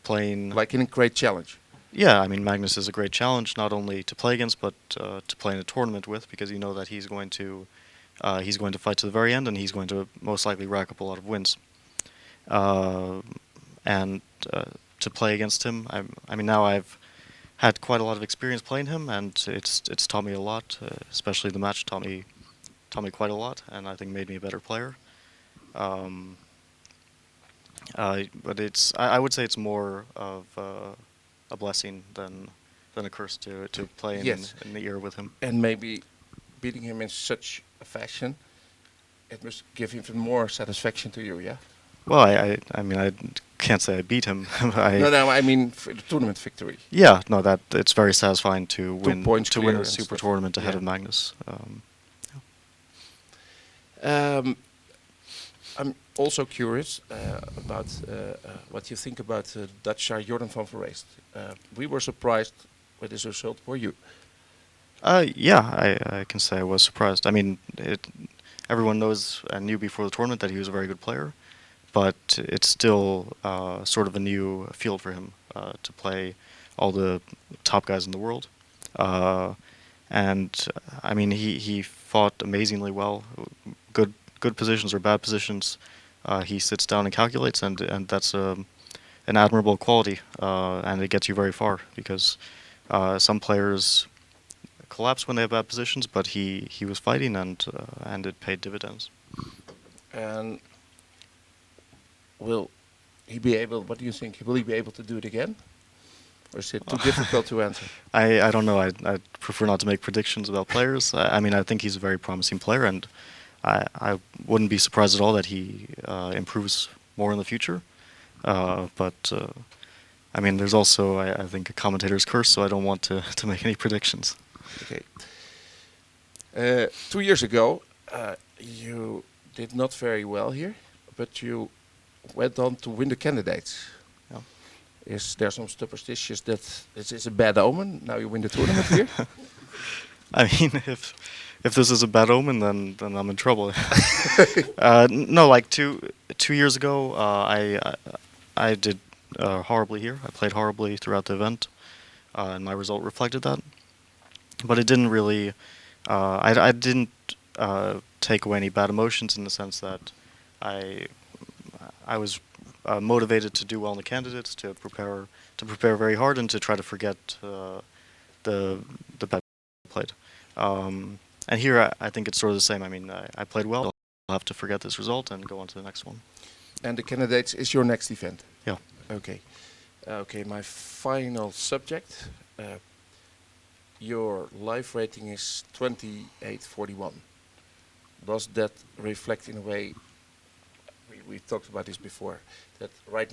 playing... Like in a great challenge. Yeah, I mean, Magnus is a great challenge, not only to play against, but to play in a tournament with, because you know that he's going to fight to the very end, and he's going to most likely rack up a lot of wins. And to play against him, I mean, now I've had quite a lot of experience playing him, and it's taught me a lot. Especially the match taught me quite a lot, and I think made me a better player. But I would say it's more of a blessing than a curse to play in the year with him. And maybe beating him in such a fashion, it must give even more satisfaction to you, yeah? Well, I mean, I can't say I beat him. No, I mean for the tournament victory. Yeah, no, that it's very satisfying to win a super tournament ahead of Magnus. I'm also curious about what you think about Dutch Jordan van Verreest. We were surprised with his result. Were you? Yeah, I can say I was surprised. I mean, everyone knows and knew before the tournament that he was a very good player, but it's still sort of a new field for him to play all the top guys in the world. And I mean, he fought amazingly well. Good positions or bad positions, he sits down and calculates, and that's an admirable quality, and it gets you very far because some players collapse when they have bad positions, but he was fighting and it paid dividends. And will he be able? What do you think? Will he be able to do it again, or is it too difficult to answer? I don't know. I prefer not to make predictions about players. I mean, I think he's a very promising player, and I wouldn't be surprised at all that he improves more in the future. But I mean, there's also I think a commentator's curse, so I don't want to make any predictions. Okay. 2 years ago, you did not very well here, but you went on to win the candidates. Yeah. Is there some superstitious that this is a bad omen? Now you win the tournament here. I mean, if this is a bad omen, then I'm in trouble. No, like two years ago, I did horribly here. I played horribly throughout the event, and my result reflected that. But it didn't really. I didn't take away any bad emotions in the sense that I was motivated to do well in the candidates, to prepare very hard, and to try to forget the bad I played. And here I think it's sort of the same. I mean, I played well. I'll have to forget this result and go on to the next one. And the candidates is your next event? Yeah. Okay. Okay, my final subject. Your life rating is 2841. Does that reflect in a way, we talked about this before, that right